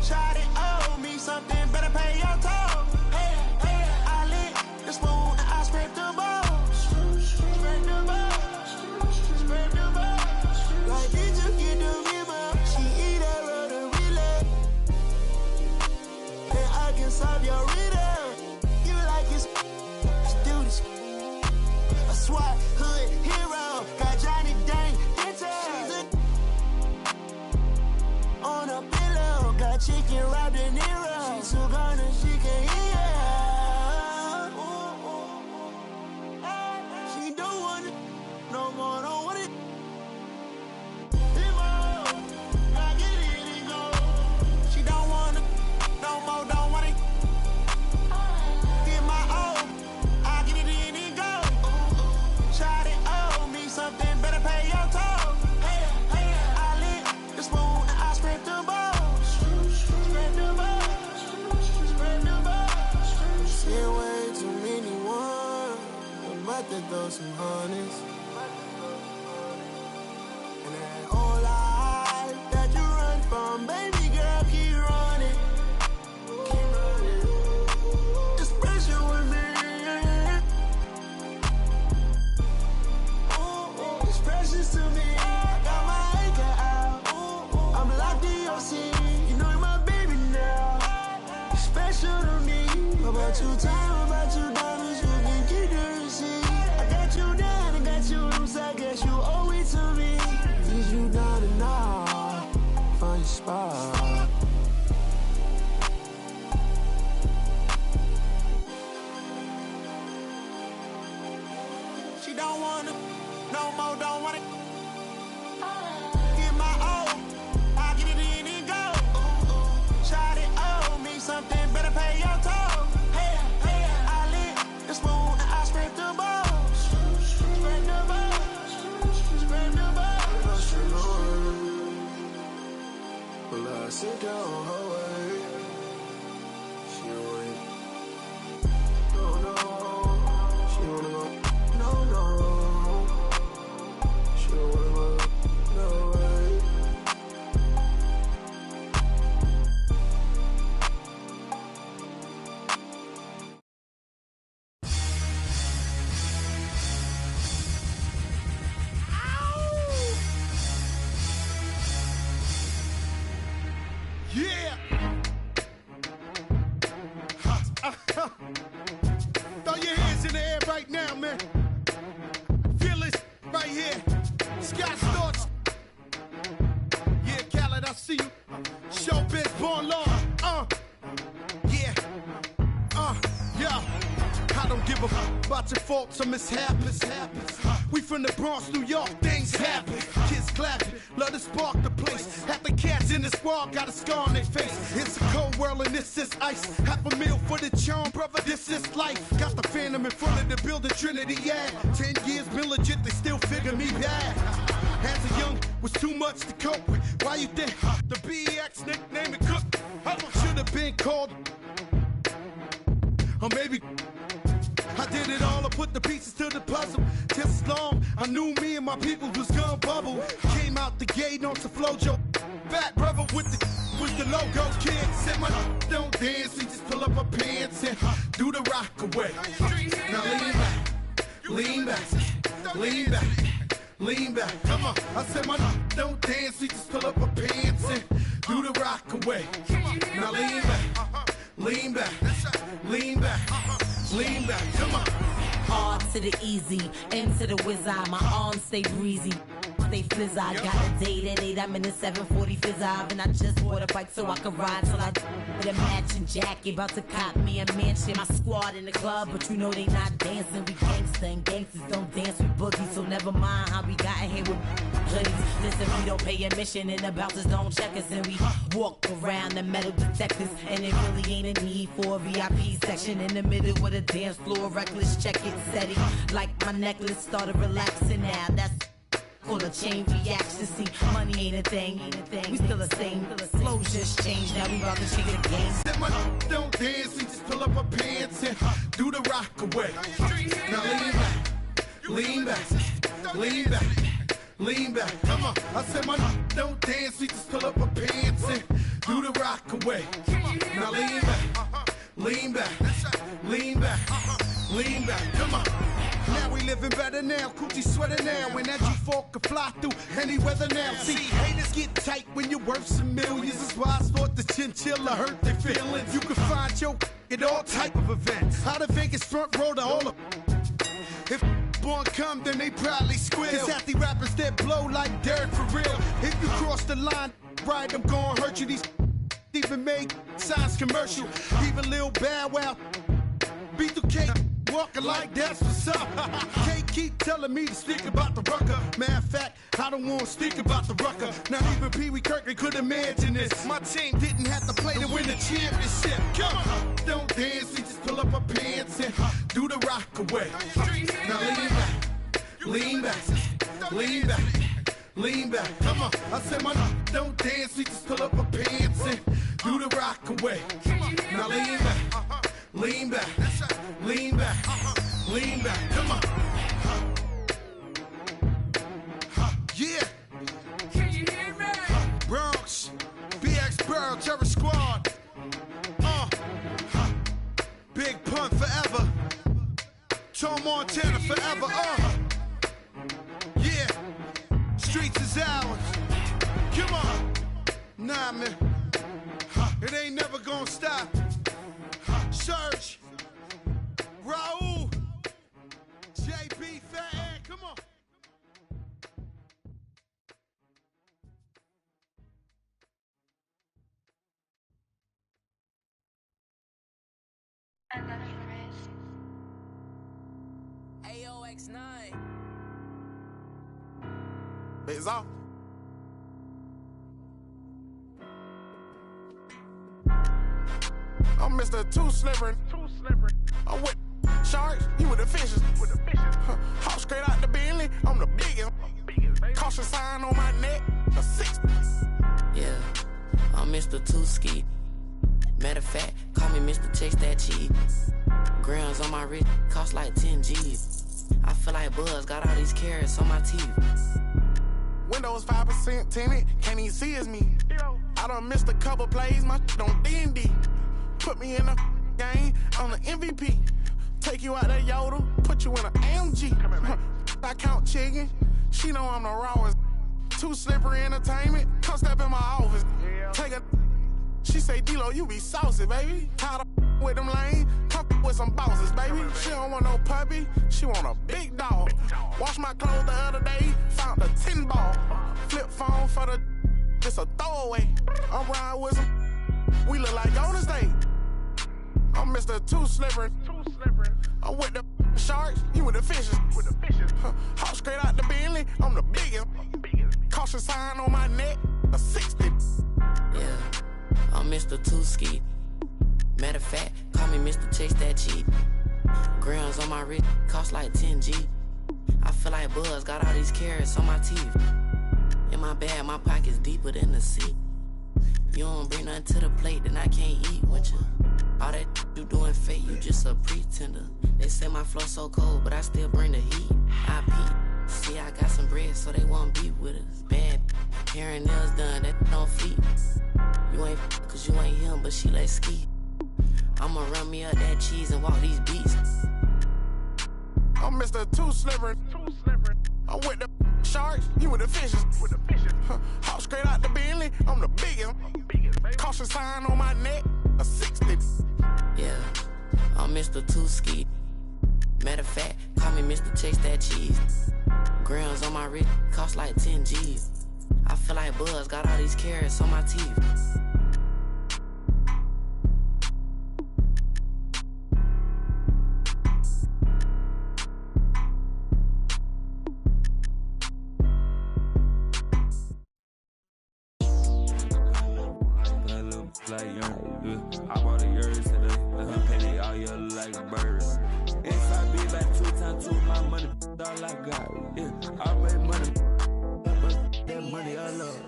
Try to owe me something, better pay your toll. Hey, I lit the spoon and I scrape the balls. Scrape the balls, scrape the balls. Like did you get the memo? She eat that road and relay. And I can solve your riddle. You like it's do this. A SWAT hood hero, got Johnny Dang details. On a pillow, got chicken wrapped in Nero. She too gone and she can eat it. She don't want it no more, don't want it. I get it and go. She don't want it no more, don't want it. Get my own, I get it in and go. Try to owe me something, better pay your toll. Hey, I lit the spoon and I scrape the balls. Scrape the balls, scrape the balls. See way too many ones. I'm about to throw some honeys. And that whole life that you run from, baby girl, keep running. Keep running. It's pressure with me. It's precious to me. I got my anchor out. I'm locked in your seat. You know you're my baby now. You're special to me. About you time, about you diamonds, you can keep the receipt. I got you down, I got you loose, I guess you owe it to me. Teach you down and now, find your spot. She don't want it, no more, don't want it. Get my own, I get it in and go. Try to owe me something, better pay your toll. Hey, I lit the spoon and I scrape the balls. Scrape the balls, scrape the balls. Well, I sit down her way. She went, no, she wanna go. No. She don't wanna go, no way. Yeah! Throw your hands in the air right now, man. Feel this right here. Scott Storch. Yeah, Khaled, I see you. Showbiz, born law. Yeah. I don't give a fuck about your faults or mishaps. We from the Bronx, New York, things happen. Kids clapping, love to spark the place. Half the cats in the squad got a scar on their face. It's a cold world and this is ice. $500,000 for the charm, brother, this is life. Got the Phantom in front of the building, Trinity, yeah. 10 years been legit, they still figure me bad. As a young, was too much to cope with. Why you think the BX nickname it Cook? Should have been called, or maybe I did it all, I put the pieces to the puzzle. Just as long, I knew me and my people was gonna bubble. Came out the gate on some flojo. Fat brother with the logo kid. Said my don't dance, we just pull up our pants and do the rock away. Now lean back, lean back. Come on, I said my don't dance, we just pull up our pants and do the rock away. Now lean back, come on. Hard to the easy, into the wizard. My arms stay breezy, stay fizz. I got a date at 8, I'm in the 740 fizz. And I just bought a bike so I can ride till I with a matching jacket. About to cop me a mansion. My squad in the club, but you know they not dancing. We gangsta and gangsters don't dance with boogie. So never mind how we got in here with hoodies. Listen, we don't pay admission and the bouncers don't check us. And we walk around the metal detectors. And it really ain't a need for a VIP section in the middle with a dance floor. Reckless, check it, steady. Like my necklace started relaxing now. That's full of chain reaction. See, money ain't a thing. We still the same. Flows just changed. Now we about to change the game. Said my don't dance, we just pull up our pants and do the rock away. Now lean back, lean back. Come on. I said my don't dance, we just pull up our pants and do the rock away. Now lean back, lean back, lean back, lean back. Come on. Now we living better now, coochie sweater now. When that G4 can fly through any weather now. See, haters get tight when you're worth some millions. That's why I thought the chinchilla hurt their feelings. You can find your at all type of events. Out of Vegas front row to all of. If born come, then they probably squeal. Cause half the rappers that blow like dirt for real. If you cross the line, right, I'm gonna hurt you. These even made signs commercial. Even Lil Bow Wow B2K walking like that's what's up. Can't keep telling me to speak about the rucker. Matter of fact, I don't want to speak about the rucker. Not even Pee Wee Kirkland could imagine this. My team didn't have to play to win the championship. Come on, don't dance, we just pull up our pants and do the rock away. Now lean back, lean back, lean back. Come on, I said my don't dance, we just pull up our pants and do the rock away. Now lean back, lean back, lean back, lean back. Come on. Yeah. Can you hear me? Bronx, BX Burrow, Terror Squad. Big Pun forever. Tom Montana forever. Yeah. Streets is ours. Come on. Nah, man. It ain't never gonna stop. Surge. Raul. JB, Fat Ed, come on. I love you, Chris. AOX9. It's off. I'm Mr. Too Slippery. I'm with sharks, you with the fishes. Hop straight out the Bentley, I'm the biggest. Caution sign on my neck, a 60. Yeah, I'm Mr. Too Ski. Matter of fact, call me Mr. Chase That Cheese. Grams on my wrist, cost like 10 G's. I feel like Buzz got all these carrots on my teeth. Windows 5% tinted, can't even see it's me. I done missed a couple plays, my shit on D&D. Put me in the game, I'm the MVP. Take you out that Yoda, put you in an AMG. I count chicken, she know I'm the rawest. Too Slippery Entertainment, come step in my office. Take a, she say, D-Lo, you be saucy, baby. Tired of with them lame, come with some bosses, baby. She don't want no puppy, she want a big dog. Wash my clothes the other day, found a 10 ball. Flip phone for the, it's a throwaway. I'm riding with some, we look like Golden State. I'm Mr. Too Slippery. I'm with the sharks, you with the fishes. Hop straight out the Bentley, I'm the biggest. Caution sign on my neck, a 60. Yeah, I'm Mr. Too Ski. Matter of fact, call me Mr. Chase That Cheap. Grams on my wrist, cost like 10 G. I feel like Buzz got all these carrots on my teeth. In my bag, my pocket's deeper than the sea. You don't bring nothing to the plate, then I can't eat with you. All that you doing fake, you just a pretender. They say my flow so cold, but I still bring the heat. I peep, see I got some bread, so they won't be with us. Bad, hair and nails done, that don't feet. You ain't cause you ain't him, but she let ski. I'ma run me up that cheese and walk these beats. I'm Mr. Too Slippery. I'm with the sharks, you with the fishes. Hop straight out the Bentley, I'm the biggest. Caution sign on my neck, a 60. Yeah, I'm Mr. Too Ski. Matter of fact, call me Mr. Chase That Cheese. Grams on my wrist, cost like 10 G's. I feel like Buzz got all these carrots on my teeth. Like young, I bought a years today. The penny all yellow like a bird. If I be back 2 times 2, my money all I got. Yeah, I made money, but that money I love.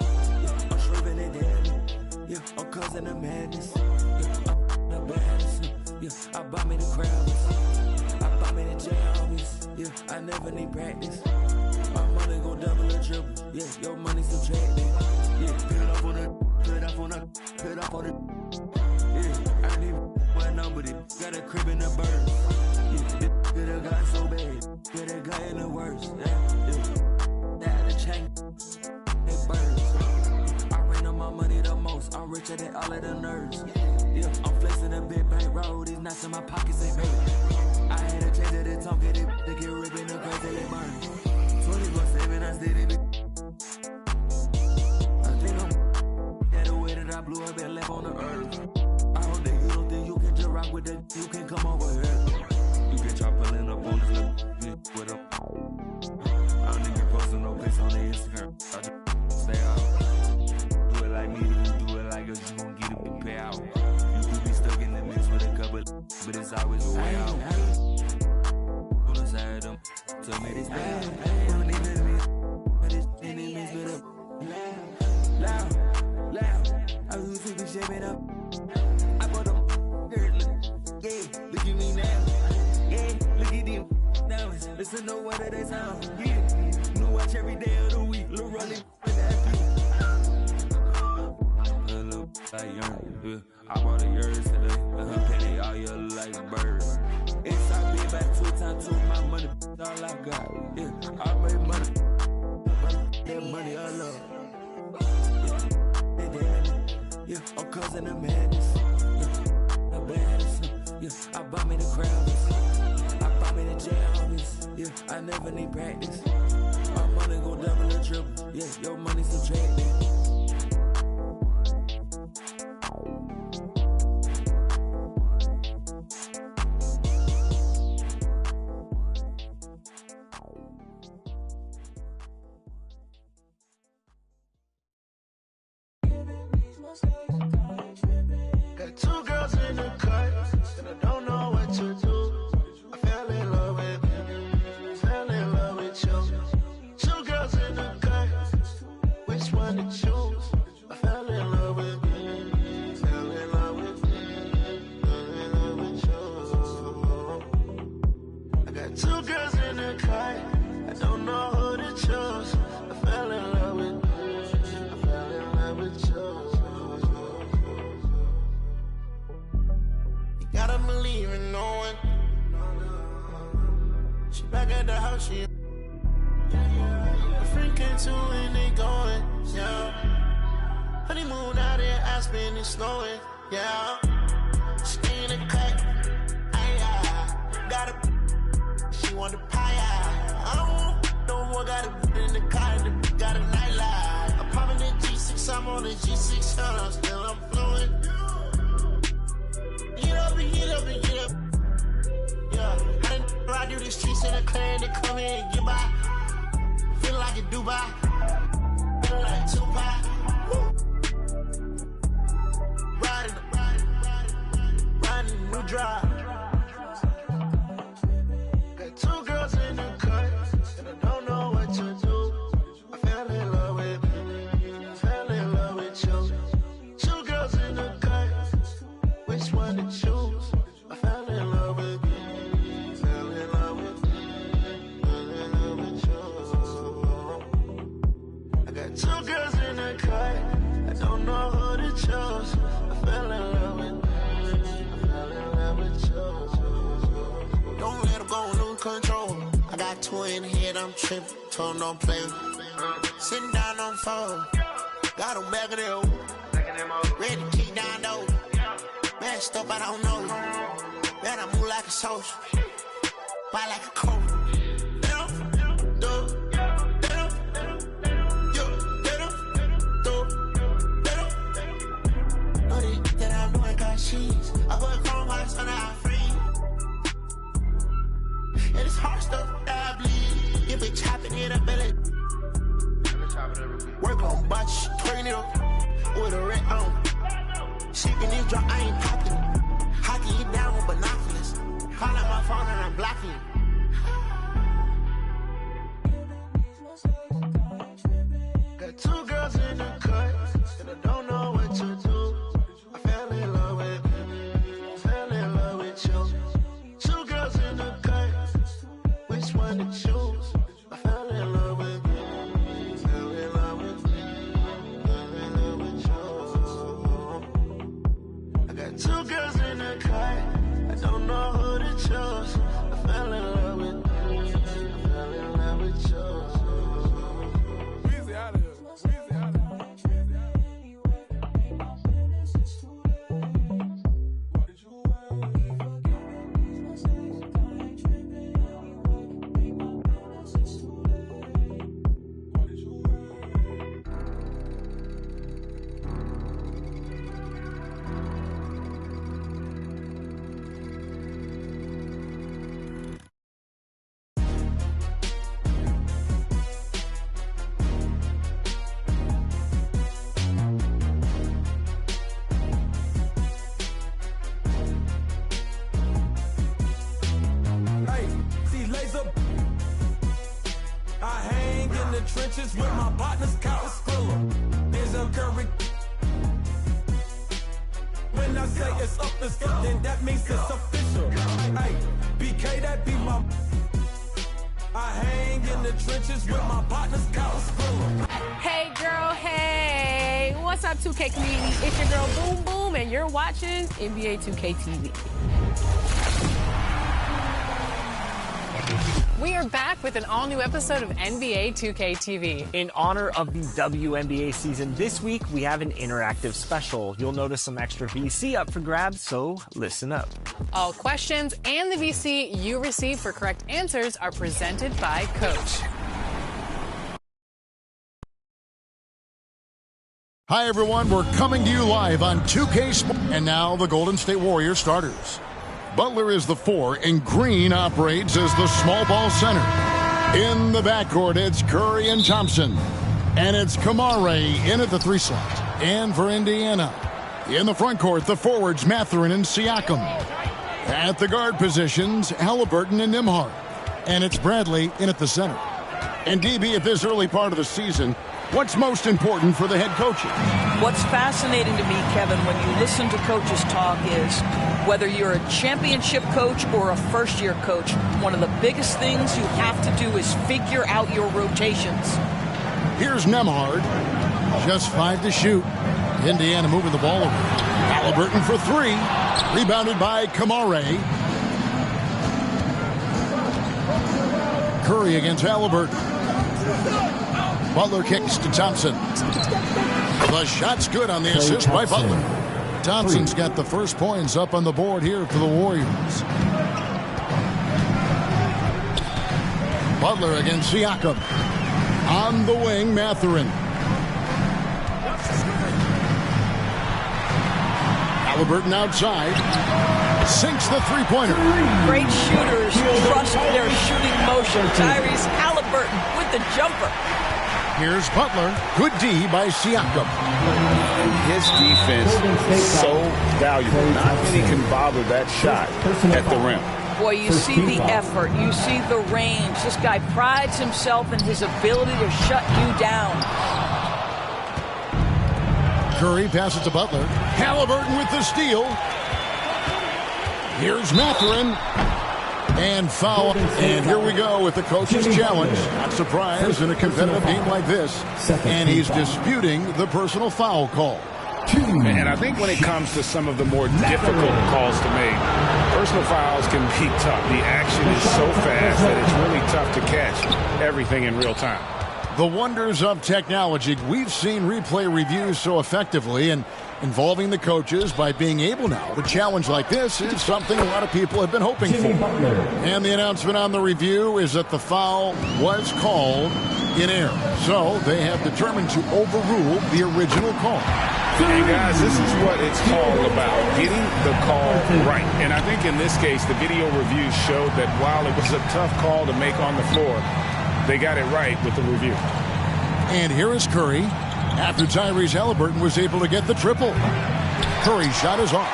Yeah, I'm shriving it down. Yeah, I'm causing the madness. Yeah, I'm the baddest. Yeah, I bought me the crowds. I bought me the jams. Yeah, I never need practice. My money go Yeah, your money subtracted. Yeah, put it up on the, put it up on the, put it up on the. Yeah, I need one number. Got a crib in the bird. Yeah, this coulda got so bad. Coulda got in the worst. That the chain. It burns. I ran on my money the most. I'm richer than all of the nerds. Yeah, I'm flexing a big bank roll. These nuts in my pockets ain't hurt. I had a change of the tongue, get it, to get ripping the crazy till it burns. 24/7, I stayed in it. I think I'm at the way that I blew up and left on the earth. I hope that you don't think you can just rock with that. You can come over here. You can try pulling up on this little with them. I don't even posting no pics on the Instagram. I just stay out. Do it like me, you do it like us. You gon' get a big payout. You could be stuck in the mix with a couple, but it's always a way out. On the side of them, tell me this bad. Don't even miss, but it's in the mix with a loud. I was super shaping up. I bought them girl. Yeah, look at me now. Yeah, look at them. Now listen to what they sound. Yeah, new watch every day of the week. Little rolling with that beat. Like young, I bought a yours today. Her penny all year like a bird. Inside be back 2 times 2 my money, all I got. Yeah, I made money. That money I love. Yeah, I'm causing the madness. Yeah, the baddest. Yeah, I bought me the crowds. I bought me the jams. Yeah, I never need practice. My money gon' double or triple. Yeah, your money subtracted. Got 2 girls in the cut, and I don't know what to do. I fell in love with you. 2 girls in the cut, which one to choose? I fell in love with you, fell in love with you, fell in love with you. I got 2 girls in the cut, I don't know who to choose. I fell in love with you, I fell in love with you. Gotta believe in no one. She back at the house, she a friend came to and they going, yeah. Honeymoon out there, Aspen, it's snowing, yeah. She in the cut, got a, she want the pie, I don't want no more, got a in the car, and the got a nightlife. I'm popping the G6, I'm on the G600, still I'm fluent. Get up. Yeah, I didn't ride through the streets in a clan to come in and get by. Feel like a Dubai. Feel like Tupac. Riding a new drive. Got 2 girls in the cut, and I don't know what to do. I fell in love with you. 2 girls in the cut, which one to choose? I fell in love with you, fell in love with you, fell in love with you. I got 2 girls in the cut, I don't know who to choose. I fell in love with you, I fell in love with you. Don't let them go, lose control. I got 2 in the head, I'm tripping, told them don't play. Sitting down on phone, got them back of their ready to kick down though. Messed up, I don't know. Man, I move like a soldier. Buy like a coat. Know that I'm doing got cheese. I put chrome hearts on our free. And it's hard stuff that I bleed. If it chopping in a belly. Work on botch, turn it up with a red on. Shaking this drop, I ain't popping. Hocking you down with binoculars. Call out my phone and I'm blocking you. wheels in the car. I don't know who to choose. I fell in love with you. I fell in love with you. Easy out of here. Easy out of here. Trenches with my partners, Kyle Skrilla. There's a curry. When I say it's up, it's up, then that means it's official. Hey, BK, that be my. I hang in the trenches with my partners, Kyle Skrilla. Hey, girl, hey. What's up, 2K community? It's your girl, Boom Boom, and you're watching NBA 2K TV. We are back with an all-new episode of NBA 2K TV. In honor of the WNBA season this week, we have an interactive special. You'll notice some extra VC up for grabs, so listen up. All questions and the VC you receive for correct answers are presented by Coach. Hi, everyone. We're coming to you live on 2K Sports. And now the Golden State Warriors starters. Butler is the 4, and Green operates as the small ball center. In the backcourt, it's Curry and Thompson. And it's Kamare in at the 3 slot. And for Indiana. In the front court, the forwards Mathurin and Siakam. At the guard positions, Halliburton and Nembhard. And it's Bradley in at the center. And DB, at this early part of the season, what's most important for the head coaches? What's fascinating to me, Kevin, when you listen to coaches talk is whether you're a championship coach or a first-year coach, one of the biggest things you have to do is figure out your rotations. Here's Nembhard. Just 5 to shoot. Indiana moving the ball over. Halliburton for 3. Rebounded by Kamare. Curry against Halliburton. Butler kicks to Thompson. The shot's good on the assist by Butler. Thompson's got the first points up on the board here for the Warriors. Butler against Siakam. On the wing, Mathurin. Halliburton outside. Sinks the three-pointer. Great shooters trust their shooting motion. Tyrese Halliburton with the jumper. Here's Butler. Good D by Siakam. His defense is so valuable. Not many can bother that shot at the rim. Boy, you see the effort. You see the range. This guy prides himself in his ability to shut you down. Curry passes to Butler. Halliburton with the steal. Here's Mathurin. And foul. And here we go with the coach's challenge. Not surprised in a competitive game like this. And he's disputing the personal foul call. And I think when it comes to some of the more difficult calls to make, personal fouls can be tough. The action is so fast that it's really tough to catch everything in real time. The wonders of technology. We've seen replay reviews so effectively, and involving the coaches by being able now to challenge like this is something a lot of people have been hoping for. And the announcement on the review is that the foul was called in error. So they have determined to overrule the original call. And guys, this is what it's all about, getting the call right. And I think in this case, the video review showed that while it was a tough call to make on the floor, they got it right with the review. And here is Curry after Tyrese Halliburton was able to get the triple. Curry's shot is off.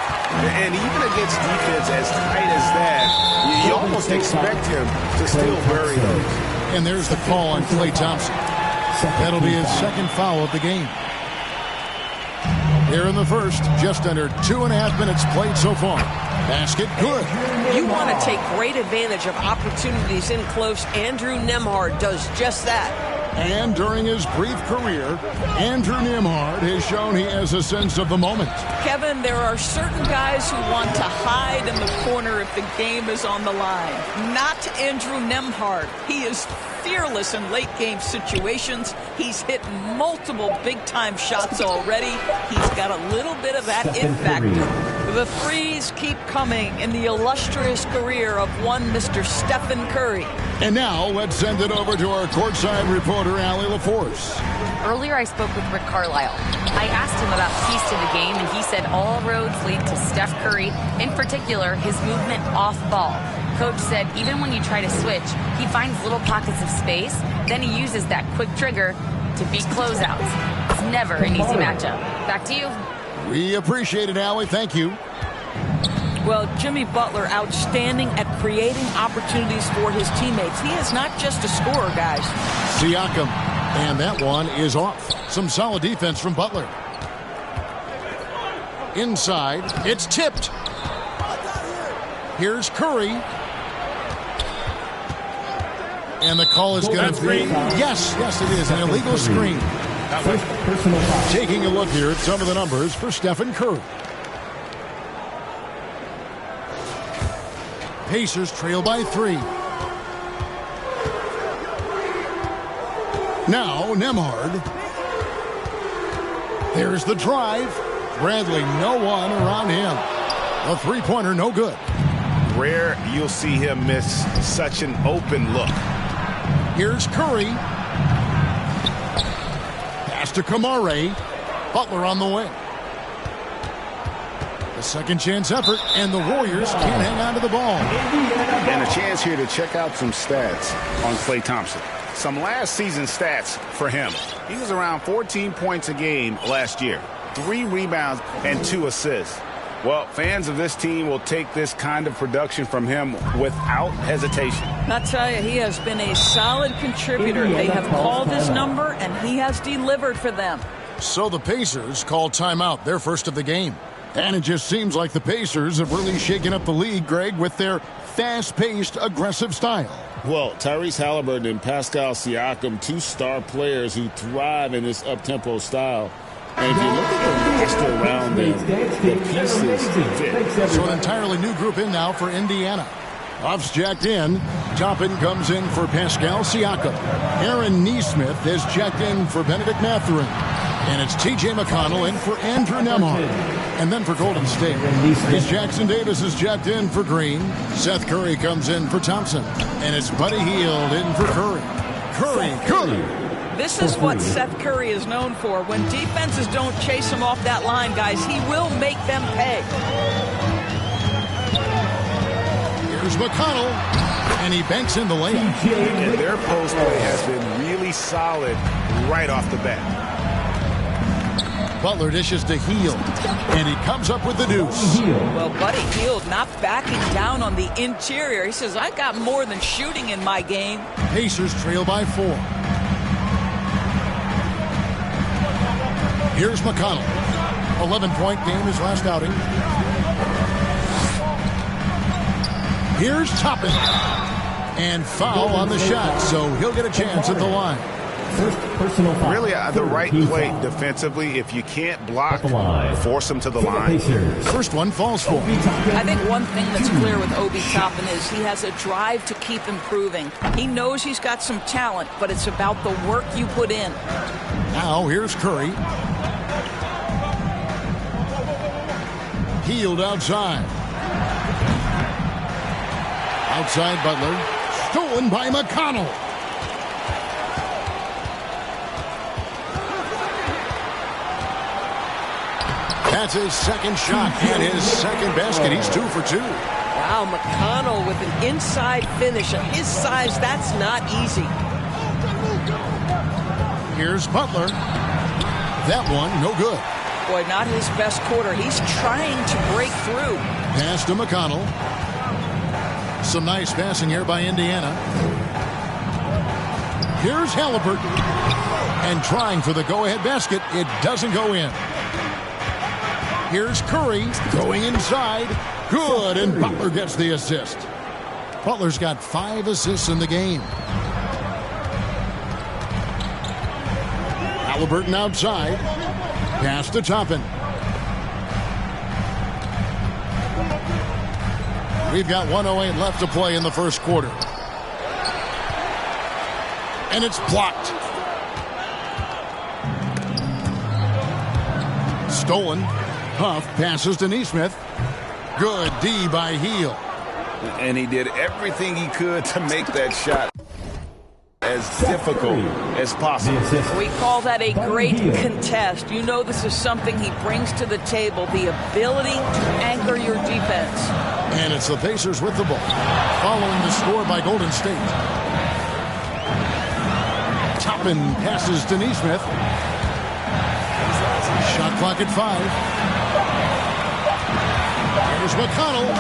And even against defense as tight as that, you almost expect him to still bury those. And there's the call on Klay Thompson. That'll be his second foul of the game. Here in the first, just under 2.5 minutes played so far. Basket good. You want to take great advantage of opportunities in close. Andrew Nembhard does just that. And during his brief career, Andrew Nembhard has shown he has a sense of the moment. Kevin, there are certain guys who want to hide in the corner if the game is on the line. Not Andrew Nembhard. He is fearless in late-game situations. He's hit multiple big-time shots already. He's got a little bit of that it factor. The threes keep coming in the illustrious career of one Mr. Stephen Curry. And now let's send it over to our courtside reporter, Allie LaForce. Earlier I spoke with Rick Carlisle. I asked him about keys to the game, and he said all roads lead to Steph Curry, in particular his movement off ball. Coach said even when you try to switch, he finds little pockets of space, then he uses that quick trigger to beat closeouts. It's never an easy matchup. Back to you. We appreciate it, Allie. Thank you. Well, Jimmy Butler outstanding at creating opportunities for his teammates. He is not just a scorer, guys. Siakam. And that one is off. Some solid defense from Butler. Inside. It's tipped. Here's Curry. And the call is going to be... Yes, it is. An illegal screen. Taking a look here at some of the numbers for Stephen Curry. Pacers trail by 3. Now Nembhard. There's the drive. Bradley, no one around him. A three-pointer, no good. Rare you'll see him miss such an open look. Here's Curry. Pass to Kamare. Butler on the way. A second chance effort, and the Warriors can't hang on to the ball. And a chance here to check out some stats on Klay Thompson. Some last season stats for him. He was around 14 points a game last year, 3 rebounds and 2 assists. Well, fans of this team will take this kind of production from him without hesitation. I'll tell you, he has been a solid contributor. They have called his number, and he has delivered for them. So the Pacers call timeout, their first of the game. And it just seems like the Pacers have really shaken up the league, Greg, with their fast-paced, aggressive style. Well, Tyrese Halliburton and Pascal Siakam, 2 star players who thrive in this up-tempo style. And if you look at the roster around them, the pieces fit. So an entirely new group in now for Indiana. Off's jacked in. Toppin comes in for Pascal Siakam. Aaron Nesmith is jacked in for Benedict Mathurin. And it's T.J. McConnell in for Andrew Nembhard. And then for Golden State, it's Jackson Davis is jacked in for Green. Seth Curry comes in for Thompson. And it's Buddy Hield in for Curry. Curry. This is what Seth Curry is known for. When defenses don't chase him off that line, guys, he will make them pay. Here's McConnell, and he banks in the lane. And their post play has been really solid right off the bat. Butler dishes to Hield, and he comes up with the deuce. Well, Buddy Hield not backing down on the interior. He says, I got more than shooting in my game. Pacers trail by 4. Here's McConnell. 11-point game his last outing. Here's Toppin. And foul on the shot, so he'll get a chance at the line. First personal foul. Really the right play defensively. If you can't block, force him to the line. First one falls for him. I think one thing that's clear with Obi Toppin is he has a drive to keep improving. He knows he's got some talent, but it's about the work you put in. Now here's Curry. Hield outside. Outside Butler. Stolen by McConnell. That's his second shot and his second basket. He's 2 for 2. Wow, McConnell with an inside finish. At his size, that's not easy. Here's Butler. That one, no good. Boy, not his best quarter. He's trying to break through. Pass to McConnell. Some nice passing here by Indiana. Here's Halliburton. And trying for the go-ahead basket. It doesn't go in. Here's Curry going inside. Good, and Butler gets the assist. Butler's got 5 assists in the game. Halliburton outside. Pass to Toppin. We've got 1:08 left to play in the first quarter. And it's blocked. Stolen. Huff passes to Neesmith. Good D by Heel. And he did everything he could to make that shot as difficult as possible. We call that a great contest. You know this is something he brings to the table, the ability to anchor your defense. And it's the Pacers with the ball, following the score by Golden State. Toppin passes to Neesmith. Shot clock at 5. Here's McConnell.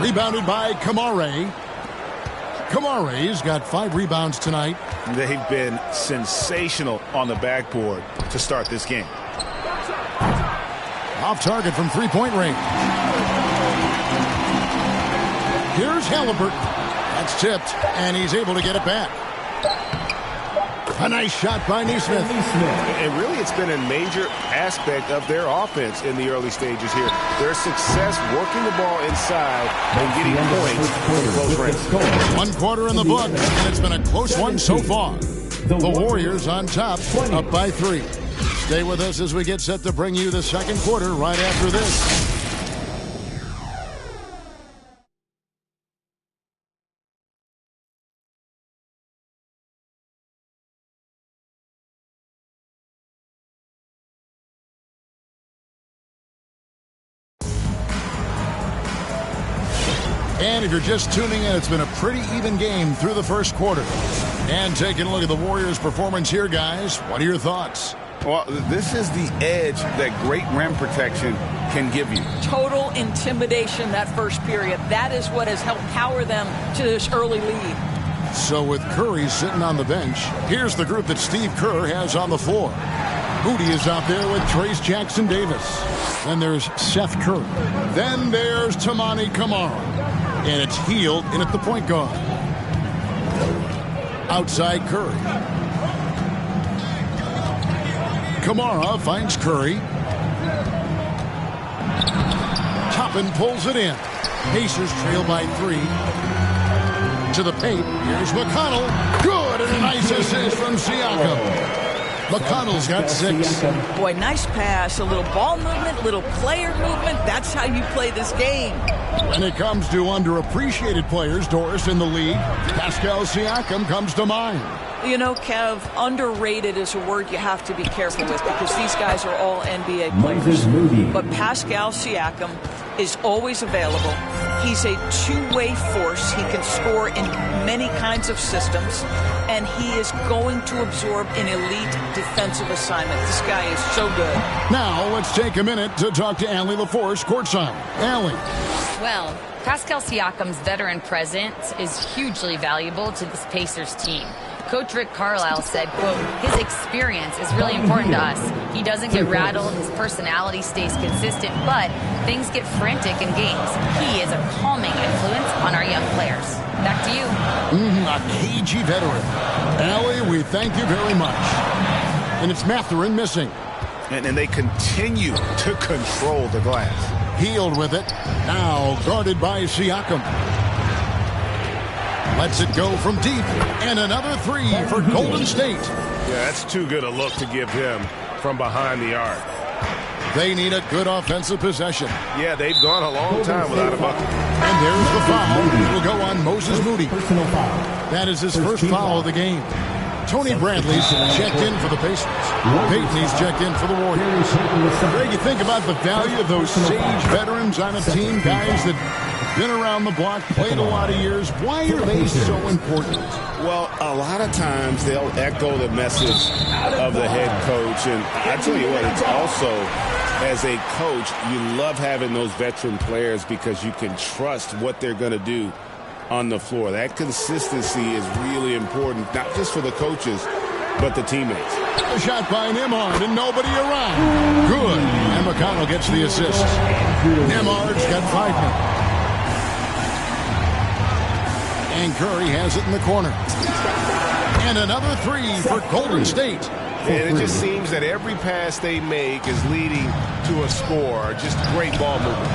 Rebounded by Kamare. Kamare's got 5 rebounds tonight. They've been sensational on the backboard to start this game. Off target from three-point range. Here's Halliburton. That's tipped, and he's able to get it back. A nice shot by Neesmith. And really, it's been a major aspect of their offense in the early stages here. Their success working the ball inside and getting points from close range. 1 quarter in the books, and it's been a close one so far. The Warriors on top, up by 3. Stay with us as we get set to bring you the second quarter right after this. And if you're just tuning in, it's been a pretty even game through the first quarter. And taking a look at the Warriors' performance here, guys, what are your thoughts? Well, this is the edge that great rim protection can give you. Total intimidation that first period. That is what has helped power them to this early lead. So with Curry sitting on the bench, here's the group that Steve Kerr has on the floor. Booty is out there with Trace Jackson-Davis. Then there's Seth Curry. Then there's Tamani Kamara. And it's Heel in at the point guard. Outside Curry. Kamara finds Curry. Toppin pulls it in. Pacers trail by 3. To the paint. Here's McConnell. Good, and a nice assist from Siakam. McConnell's got 6. Boy, nice pass. A little ball movement, a little player movement. That's how you play this game. When it comes to underappreciated players, Doris, in the league, Pascal Siakam comes to mind. You know, Kev, underrated is a word you have to be careful with because these guys are all NBA players. But Pascal Siakam is always available. He's a two-way force. He can score in many kinds of systems, and he is going to absorb an elite defensive assignment. This guy is so good. Now, let's take a minute to talk to Allie LaForce courtside. Allie. Well, Pascal Siakam's veteran presence is hugely valuable to this Pacers team. Coach Rick Carlisle said, quote, his experience is really important to us. He doesn't get rattled, his personality stays consistent, but things get frantic in games. He is a calming influence on our young players. Back to you. A cagey veteran. Allie, we thank you very much. And it's Mathurin missing. And they continue to control the glass. Healed with it. Now guarded by Siakam. Lets it go from deep. And another 3 for Golden State. Yeah, that's too good a look to give him from behind the arc. They need a good offensive possession. Yeah, they've gone a long time without a bucket. And there's the foul. It will go on Moses Moody. That is his first foul of the game. Tony Bradley's checked in for the Pacers. Peyton's checked in for the Warriors. Greg, you think about the value of those sage veterans on a team, guys that been around the block, played a lot of years. Why are they so important? Well, a lot of times they'll echo the message of the head coach. And I tell you what, it's also, as a coach, you love having those veteran players because you can trust what they're going to do on the floor. That consistency is really important, not just for the coaches, but the teammates. A shot by Nembhard and nobody around. Good. And McConnell gets the assist. Nembhard's got 5 now. And Curry has it in the corner. And another 3 for Golden State. And it just seems that every pass they make is leading to a score. Just great ball movement.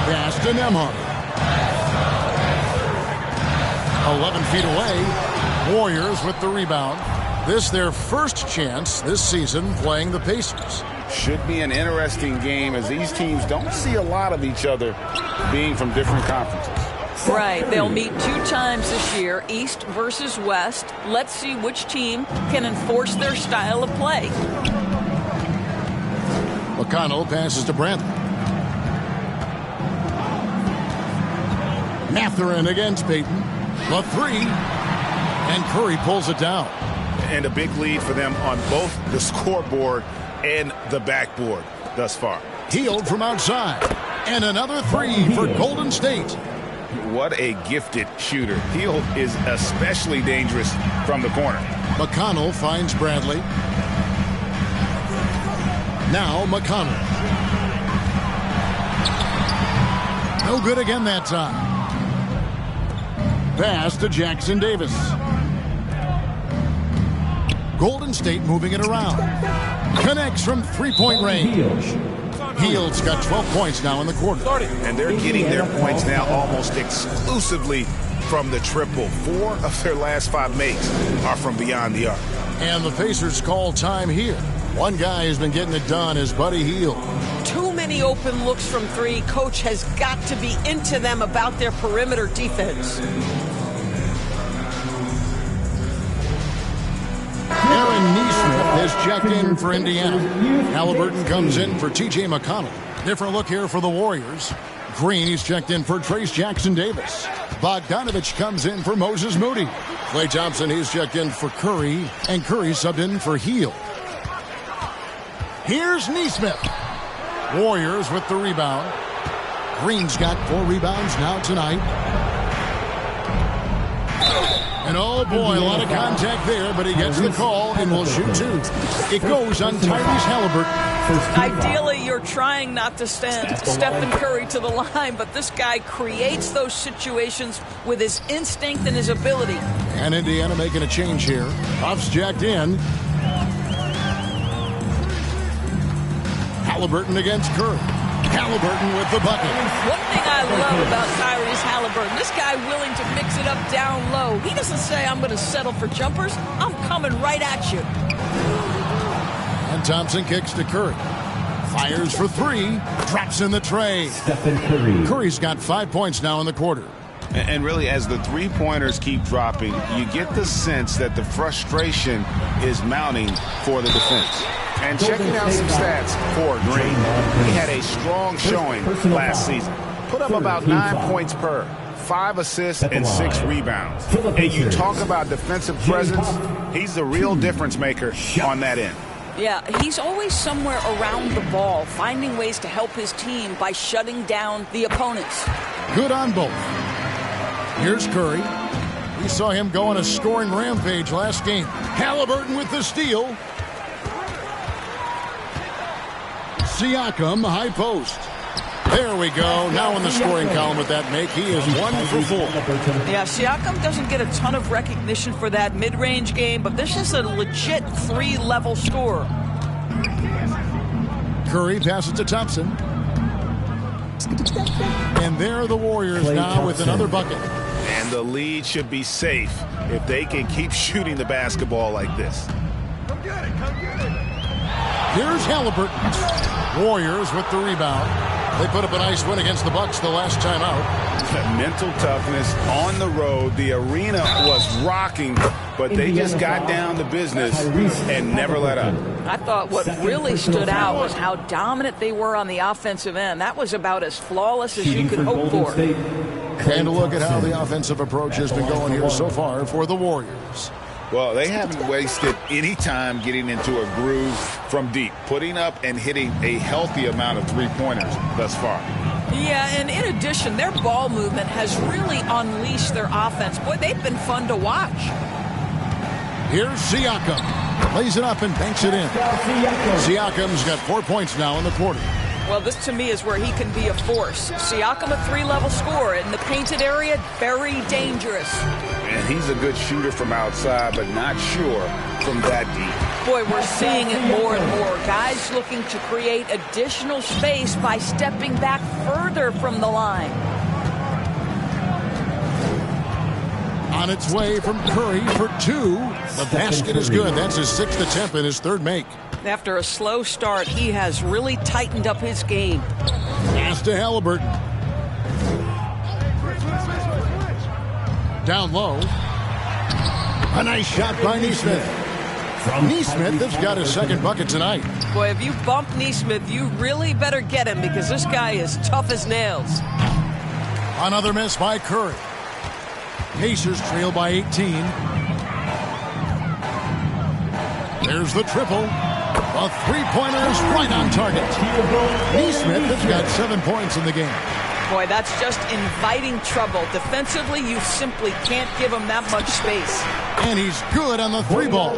Pass to Nembhard. 11 feet away. Warriors with the rebound. This their first chance this season playing the Pacers. Should be an interesting game as these teams don't see a lot of each other being from different conferences. Right. They'll meet 2 times this year, East versus West. Let's see which team can enforce their style of play. McConnell passes to Brantley. Mathurin against Payton. The 3. And Curry pulls it down. And a big lead for them on both the scoreboard and the backboard thus far. Hield from outside. And another 3 for Golden State. What a gifted shooter. Hield is especially dangerous from the corner. McConnell finds Bradley. Now McConnell. No good again that time. Pass to Jackson Davis. Golden State moving it around. Connects from three-point range. Hield's got 12 points now in the quarter. And they're getting their points now almost exclusively from the triple. 4 of their last 5 makes are from beyond the arc. And the Pacers call time here. One guy who's been getting it done is Buddy Hield. Too many open looks from 3. Coach has got to be into them about their perimeter defense. Aaron Nesmith has checked in for Indiana. Halliburton comes in for T.J. McConnell. Different look here for the Warriors. Green, he's checked in for Trace Jackson Davis. Bogdanovich comes in for Moses Moody. Klay Thompson, he's checked in for Curry. And Curry subbed in for Hield. Here's Nesmith. Warriors with the rebound. Green's got 4 rebounds now tonight. And oh boy, a lot of contact there, but he gets the call and will shoot 2. It goes on Tyrese Halliburton. Ideally, you're trying not to send Stephen Curry to the line, but this guy creates those situations with his instinct and his ability. And Indiana making a change here. Puff's jacked in. Halliburton against Curry. Halliburton with the bucket. One thing I love about Tyrese Halliburton, this guy willing to mix it up down low. He doesn't say, I'm going to settle for jumpers. I'm coming right at you. And Thompson kicks to Curry. Fires for 3. Drops in the tray. Stephen Curry. Curry's got 5 points now in the quarter. And really, as the 3-pointers keep dropping, you get the sense that the frustration is mounting for the defense. And checking out some stats for Green, he had a strong showing last season. Put up about 9 points per, 5 assists, and 6 rebounds. And you talk about defensive presence, he's the real difference maker on that end. Yeah, he's always somewhere around the ball, finding ways to help his team by shutting down the opponents. Good on both. Here's Curry. We saw him go on a scoring rampage last game. Halliburton with the steal. Siakam, high post. There we go. Now in the scoring column with that make, he is 1 for 4. Yeah, Siakam doesn't get a ton of recognition for that mid-range game, but this is a legit 3-level scorer. Curry passes to Thompson. And there are the Warriors now with another bucket. And the lead should be safe if they can keep shooting the basketball like this. Come get it, come get it. Here's Halliburton. Warriors with the rebound. They put up a nice win against the Bucks the last time out. Mental toughness on the road. The arena was rocking, but they just got down to business and never let up. I thought what really stood out was how dominant they were on the offensive end. That was about as flawless as you could hope for. And a look at how the offensive approach has been going here so far for the Warriors. Well, they haven't wasted any time getting into a groove from deep, putting up and hitting a healthy amount of 3-pointers thus far. Yeah, and in addition, their ball movement has really unleashed their offense. Boy, they've been fun to watch. Here's Siakam. Plays it up and banks it in. Siakam's got 4 points now in the quarter. Well, this to me is where he can be a force. Siakam, a 3-level scorer in the painted area, very dangerous. And he's a good shooter from outside, but not sure from that deep. Boy, we're seeing it more and more. Guys looking to create additional space by stepping back further from the line. On its way from Curry for 2. The basket is good. That's his 6th attempt and his 3rd make. After a slow start, he has really tightened up his game. Pass to Halliburton. Down low. A nice shot by Neesmith. Neesmith has got his 2nd bucket tonight. Boy, if you bump Neesmith, you really better get him because this guy is tough as nails. Another miss by Curry. Pacers trail by 18. There's the triple. A 3-pointer is right on target. Neesmith has got 7 points in the game. Boy, that's just inviting trouble. Defensively, you simply can't give him that much space. And he's good on the 3-ball.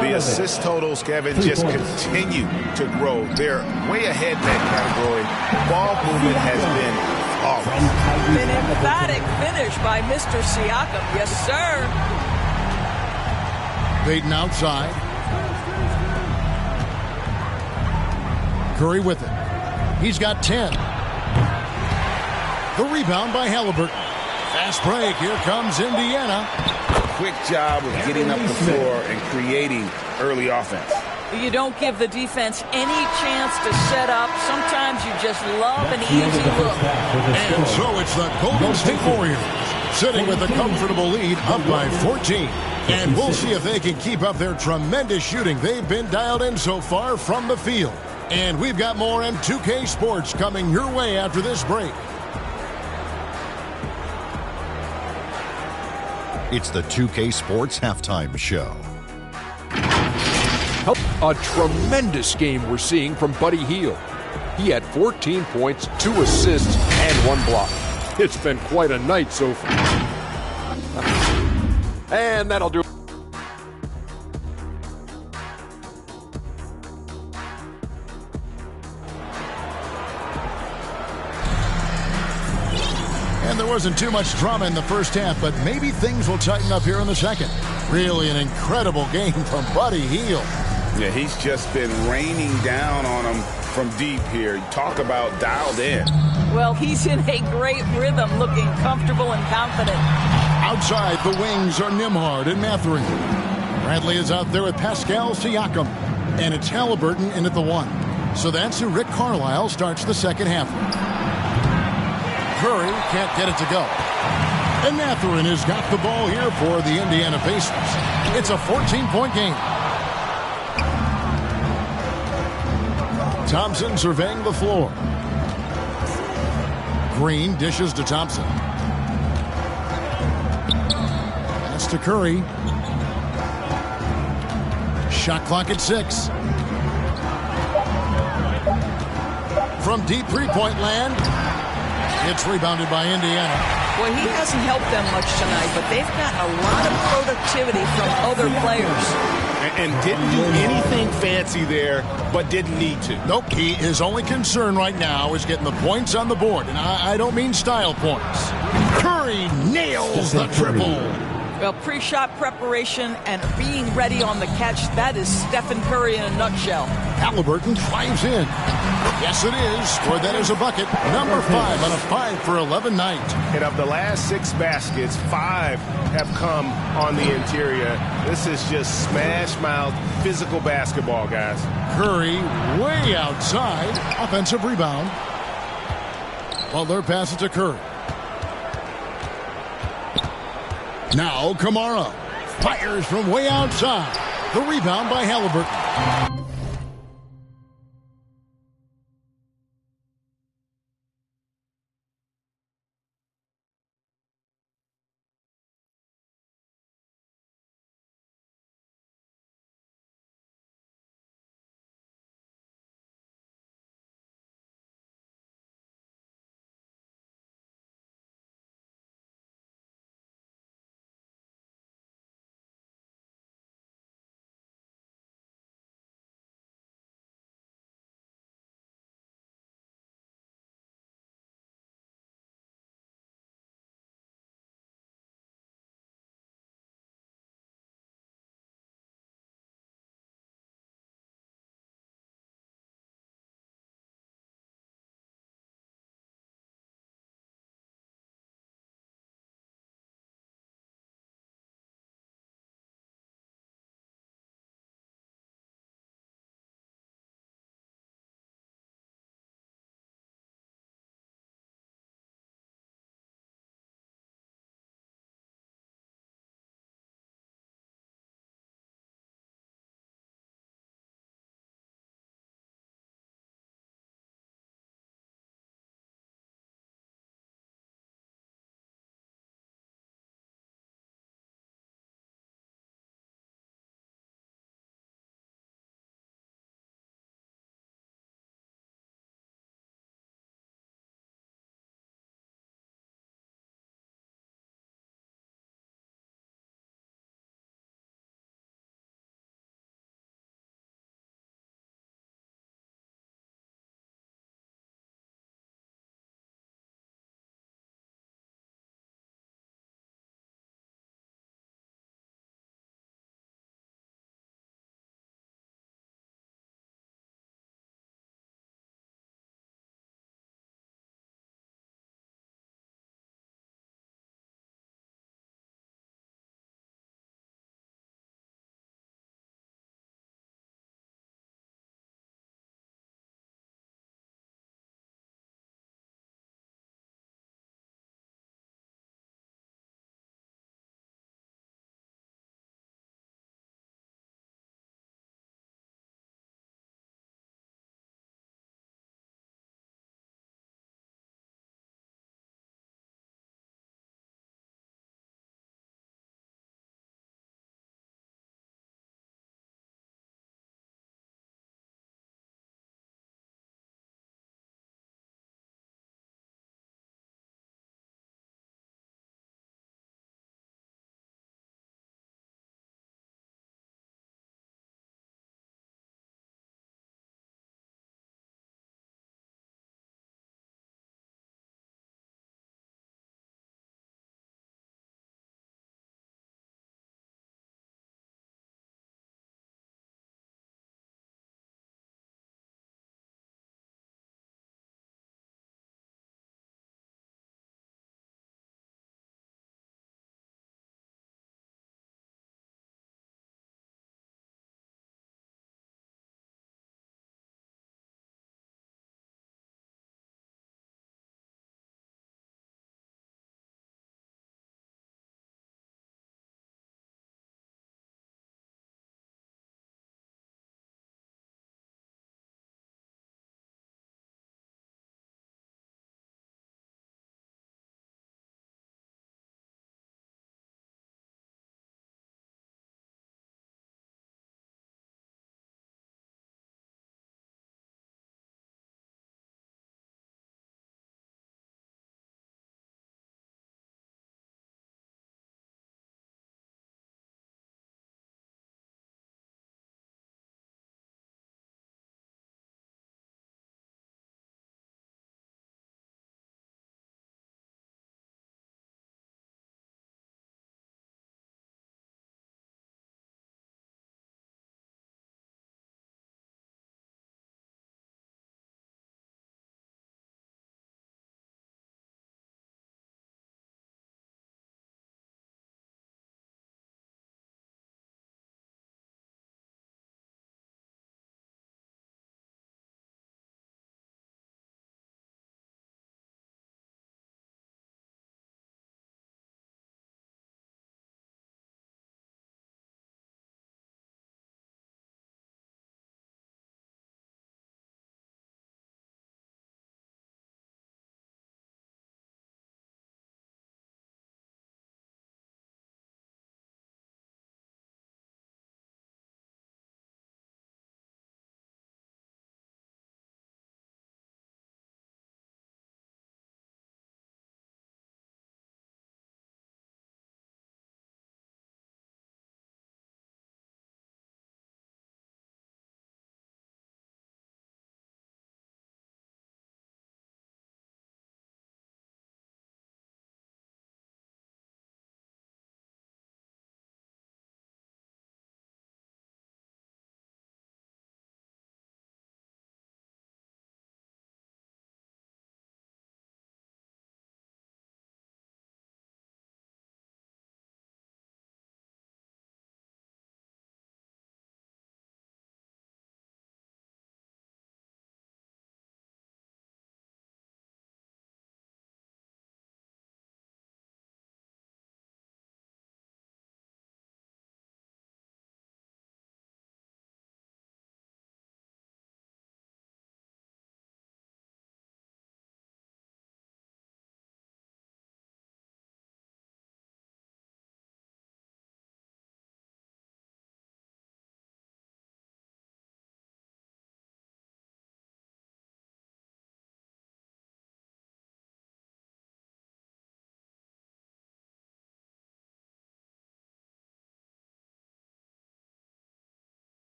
The assist totals, Kevin, just continue to grow. They're way ahead in that category. Ball movement has been flawless. An emphatic finish by Mr. Siakam. Yes, sir. Baden outside. Curry with it. He's got 10. The rebound by Halliburton. Fast break. Here comes Indiana. Quick job of getting up the floor and creating early offense. You don't give the defense any chance to set up. Sometimes you just love an easy look. And so it's the Golden State Warriors sitting with a comfortable lead up by 14. And we'll see if they can keep up their tremendous shooting they've been dialed in so far from the field. And we've got more M2K Sports coming your way after this break. It's the 2K Sports Halftime Show. A tremendous game we're seeing from Buddy Hield. He had 14 points, 2 assists, and 1 block. It's been quite a night so far. And that'll do it. And there wasn't too much drama in the first half, but maybe things will tighten up here in the second. Really an incredible game from Buddy Hield. Yeah, he's just been raining down on them from deep here. Talk about dialed in. Well, he's in a great rhythm, looking comfortable and confident. Outside, the wings are Nembhard and Mathurin. Bradley is out there with Pascal Siakam. And it's Halliburton in at the 1. So that's who Rick Carlisle starts the second half with. Curry can't get it to go. And Mathurin has got the ball here for the Indiana Pacers. It's a 14-point game. Thompson surveying the floor. Green dishes to Thompson. That's to Curry. Shot clock at 6. From deep 3-point land. It's rebounded by Indiana. Well, he hasn't helped them much tonight, but they've got a lot of productivity from other players. And didn't do anything fancy there, but didn't need to. Nope, his only concern right now is getting the points on the board. And I don't mean style points. Curry nails the triple. Well, pre-shot preparation and being ready on the catch, that is Stephen Curry in a nutshell. Halliburton drives in. Yes, it is. For that is a bucket. Number 5 on a 5 for 11 night. And of the last 6 baskets, 5 have come on the interior. This is just smash-mouth physical basketball, guys. Curry way outside. Offensive rebound. Butler passes to Curry. Now Kamara fires from way outside. The rebound by Halliburton.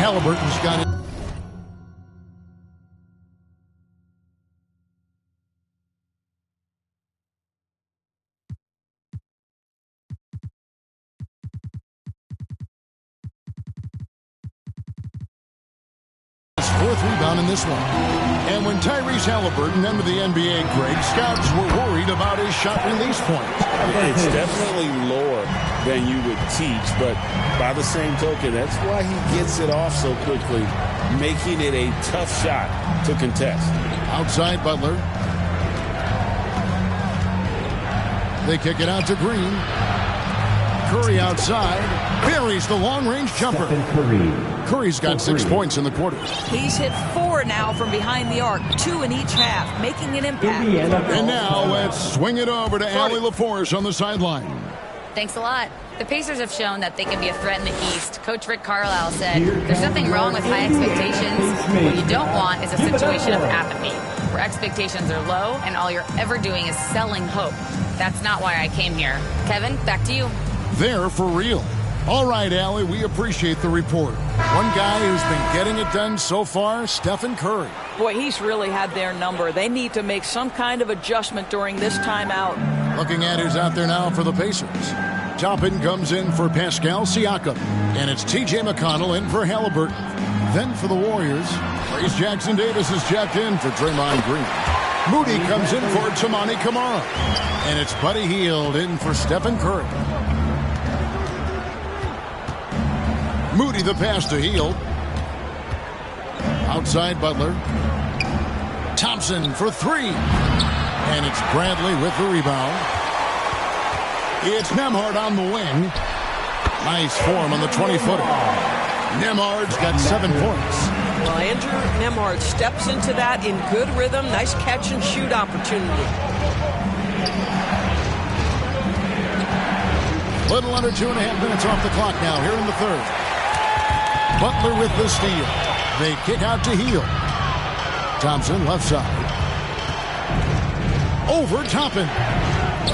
Halliburton's got it. Fourth rebound in this one. And when Tyrese Halliburton entered the NBA, Greg, scouts were worried about his shot release point. It's definitely lower than you would teach, but by the same token, that's why he gets it off so quickly, making it a tough shot to contest. Outside Butler. They kick it out to Green. Curry outside. Buries the long-range jumper. Curry's got 6 points in the quarter. He's hit 4 now from behind the arc, 2 in each half, making an impact. And now let's swing it over to Allie LaForce on the sideline. Thanks a lot. The Pacers have shown that they can be a threat in the East. Coach Rick Carlisle said, there's nothing wrong with high expectations. What you don't want is a situation of apathy, where expectations are low and all you're ever doing is selling hope. That's not why I came here. Kevin, back to you. They're for real. All right, Allie, we appreciate the report. One guy who's been getting it done so far, Stephen Curry. Boy, he's really had their number. They need to make some kind of adjustment during this timeout. Looking at who's out there now for the Pacers. Toppin comes in for Pascal Siakam. And it's T.J. McConnell in for Halliburton. Then for the Warriors, Trace Jackson Davis is checked in for Draymond Green. Moody comes in for Tamani Kamara. And it's Buddy Hield in for Stephen Curry. Moody the pass to Hield. Outside Butler. Thompson for 3. And it's Bradley with the rebound. It's Nembhard on the wing. Nice form on the 20-footer. Nembhard's got 7 points. Well, Andrew Nembhard steps into that in good rhythm. Nice catch and shoot opportunity. Little under 2.5 minutes off the clock now here in the third. Butler with the steal. They kick out to Hield. Thompson left side. Over Toppin.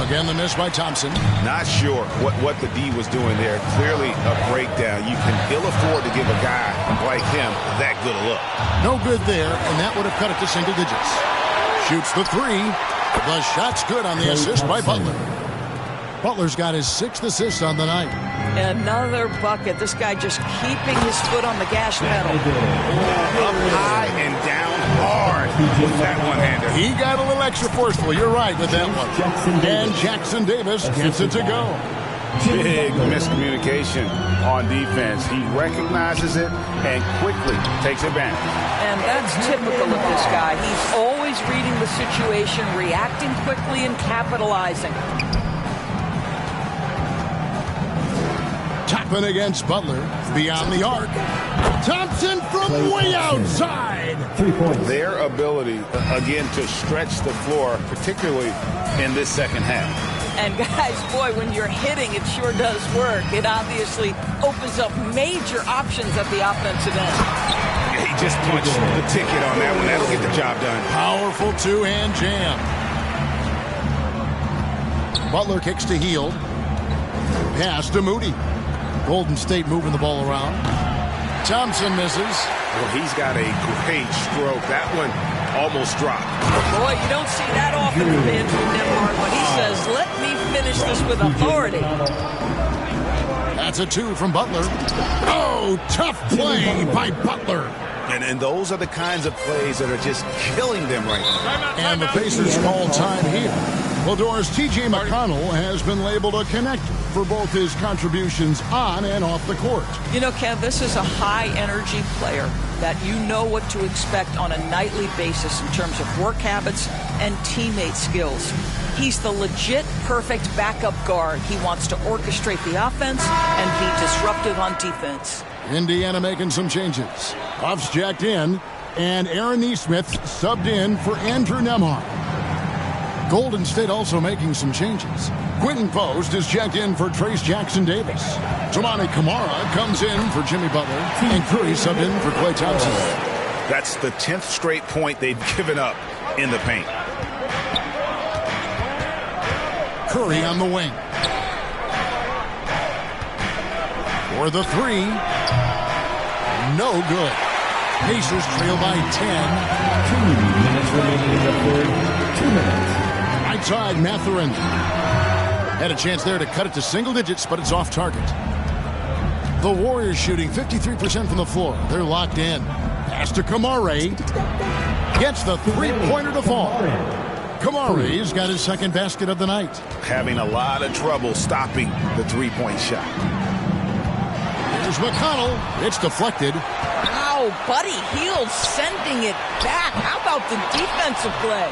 Again the miss by Thompson. Not sure what the D was doing there. Clearly a breakdown. You can ill afford to give a guy like him that good a look. No good there, and that would have cut it to single digits. Shoots the 3. The shot's good on the assist by Butler. Butler's got his 6th assist on the night. Another bucket. This guy just keeping his foot on the gas pedal. Up high and down hard with that one-hander. He got a little extra forceful. You're right with that one. And Jackson Davis gets it to go. Big miscommunication on defense. He recognizes it and quickly takes advantage. And that's typical of this guy. He's always reading the situation, reacting quickly and capitalizing. Toppin against Butler. Beyond the arc. Thompson from way outside. 3 points. Their ability, again, to stretch the floor, particularly in this second half. And guys, boy, when you're hitting, it sure does work. It obviously opens up major options at the offensive end. He just punched the ticket on that one. That'll get the job done. Powerful two-hand jam. Butler kicks to Hield. Pass to Moody. Golden State moving the ball around. Thompson misses. Well, he's got a great stroke. That one almost dropped. Boy, you don't see that often from Andrew Nembhard when he says, let me finish this with authority. That's a 2 from Butler. Oh, tough play by Butler. And those are the kinds of plays that are just killing them right now. And the Pacers call time here. Valdor's T.J. McConnell has been labeled a connector for both his contributions on and off the court. You know, Kev, this is a high-energy player that you know what to expect on a nightly basis in terms of work habits and teammate skills. He's the legit perfect backup guard. He wants to orchestrate the offense and be disruptive on defense. Indiana making some changes. Buffs jacked in, and Aaron Nesmith subbed in for Andrew Nembhard. Golden State also making some changes. Quentin Post is checked in for Trace Jackson Davis. Tamani Kamara comes in for Jimmy Butler. And Curry subbed in for Klay Thompson. That's the 10th straight point they've given up in the paint. Curry on the wing. For the 3. No good. Pacers trail by 10. 2 minutes remaining in the third. 2 minutes. Right side, Mathurin. Had a chance there to cut it to single digits, but it's off target. The Warriors shooting 53% from the floor. They're locked in. Pass to Kamare. Gets the three-pointer to fall. Kamare's got his second basket of the night. Having a lot of trouble stopping the three-point shot. Here's McConnell. It's deflected. Wow, Buddy Hield sending it back. How about the defensive play?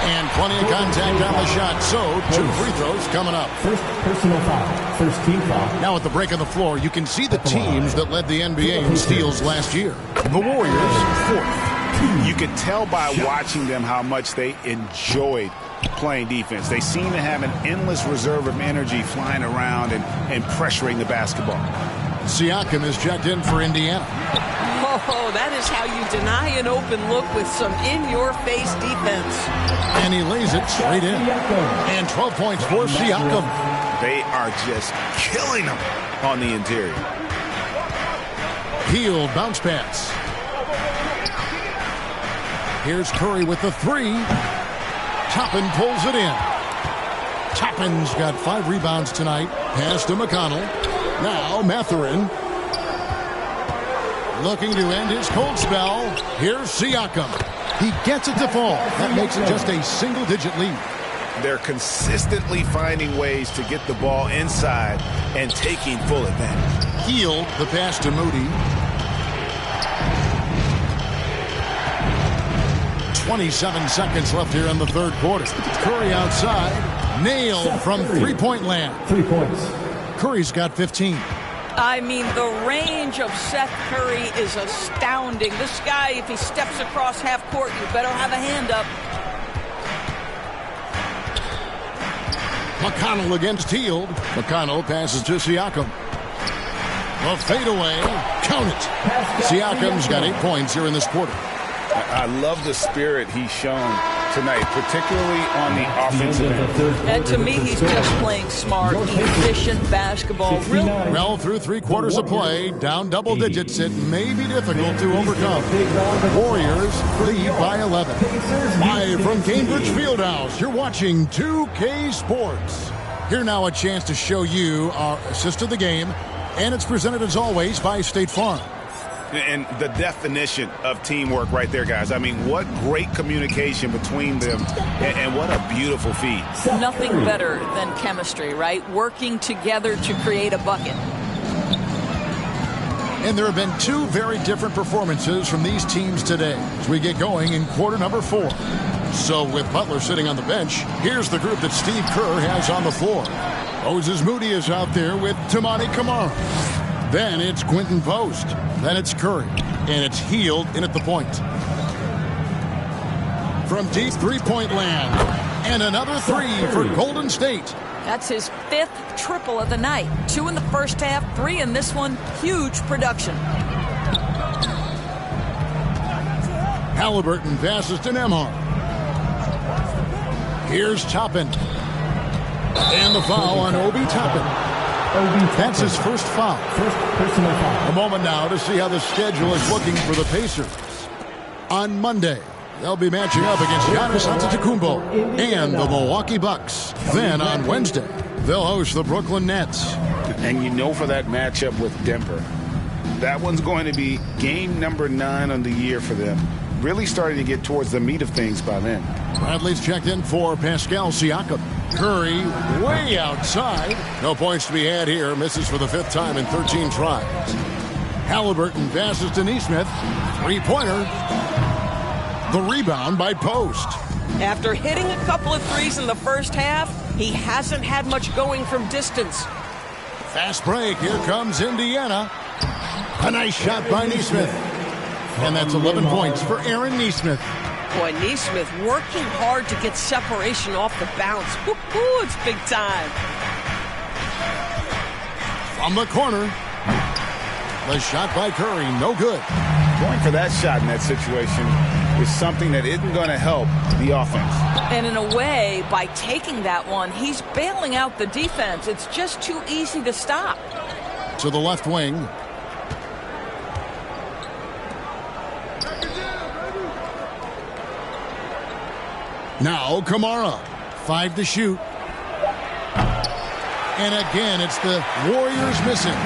And plenty of contact on the shot. So, 2 free throws coming up. First personal foul. First team foul. Now at the break on the floor, you can see the teams that led the NBA in steals last year. The Warriors, 4th. You could tell by watching them how much they enjoyed playing defense. They seem to have an endless reserve of energy flying around and pressuring the basketball. Siakam is checked in for Indiana. Oh, that is how you deny an open look with some in-your-face defense. And he lays it straight in. And 12 points for Siakam. They are just killing them on the interior. Hield bounce pass. Here's Curry with the 3. Toppin pulls it in. Toppin's got 5 rebounds tonight. Pass to McConnell. Now Mathurin. Looking to end his cold spell. Here's Siakam. He gets it to fall. That makes it just a single-digit lead. They're consistently finding ways to get the ball inside and taking full advantage. Hield the pass to Moody. 27 seconds left here in the third quarter. Curry outside. Nailed from three-point land. 3 points. Curry's got 15. I mean, the range of Seth Curry is astounding. This guy, if he steps across half court, you better have a hand up. McConnell against Hield. McConnell passes to Siakam. The fadeaway. Count it. Siakam's got 8 points here in this quarter. I love the spirit he's shown tonight, particularly on the offensive end. And to me, he's just playing smart, efficient basketball. Well, through 3 quarters of play, down double digits, it may be difficult to overcome. Warriors lead by 11. Live from Cambridge Fieldhouse, you're watching 2K Sports. Here now a chance to show you our assist of the game, and it's presented as always by State Farm. And the definition of teamwork right there, guys. I mean, what great communication between them, and what a beautiful feed. Nothing better than chemistry, right? Working together to create a bucket. And there have been 2 very different performances from these teams today as we get going in quarter number 4. So with Butler sitting on the bench, here's the group that Steve Kerr has on the floor. Moses Moody is out there with Toumani Camara. Then it's Quentin Post. Then it's Curry. And it's Hield in at the point. From deep three-point land. And another 3 for Golden State. That's his 5th triple of the night. 2 in the first half, 3 in this one. Huge production. Halliburton passes to Nembhard. Here's Toppin. And the foul on Obi Toppin. That's his first foul. First personal foul. A moment now to see how the schedule is looking for the Pacers. On Monday, they'll be matching up against Giannis Antetokounmpo and the Milwaukee Bucks. Then on Wednesday, they'll host the Brooklyn Nets. And you know, for that matchup with Denver, that one's going to be game number 9 on the year for them. Really starting to get towards the meat of things by then. Bradley's checked in for Pascal Siakam. Curry way outside. No points to be had here. Misses for the 5th time in 13 tries. Halliburton passes to Nesmith. 3-pointer. The rebound by Post. After hitting a couple of threes in the first half, he hasn't had much going from distance. Fast break. Here comes Indiana. A nice shot by Nesmith. And that's 11 points for Aaron Nesmith. Boy, Nesmith working hard to get separation off the bounce. Woo-hoo, it's big time. From the corner. The shot by Curry, no good. Going for that shot in that situation is something that isn't going to help the offense. And in a way, by taking that one, he's bailing out the defense. It's just too easy to stop. To the left wing. Now Kamara. 5 to shoot. And again, it's the Warriors missing.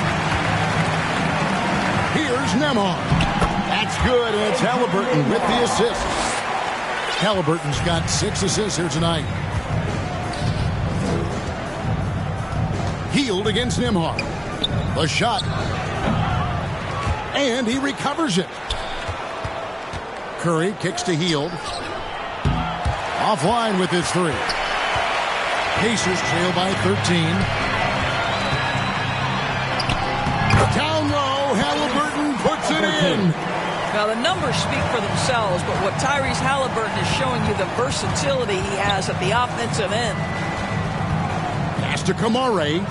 Here's Nembhard. That's good, and it's Halliburton with the assist. Halliburton's got 6 assists here tonight. Hield against Nembhard. The shot. And he recovers it. Curry kicks to Hield. Offline with his 3. Pacers trail by 13. Down low, Halliburton puts it in. Now, the numbers speak for themselves, but what Tyrese Halliburton is showing you the versatility he has at the offensive end. Pass to Kamara.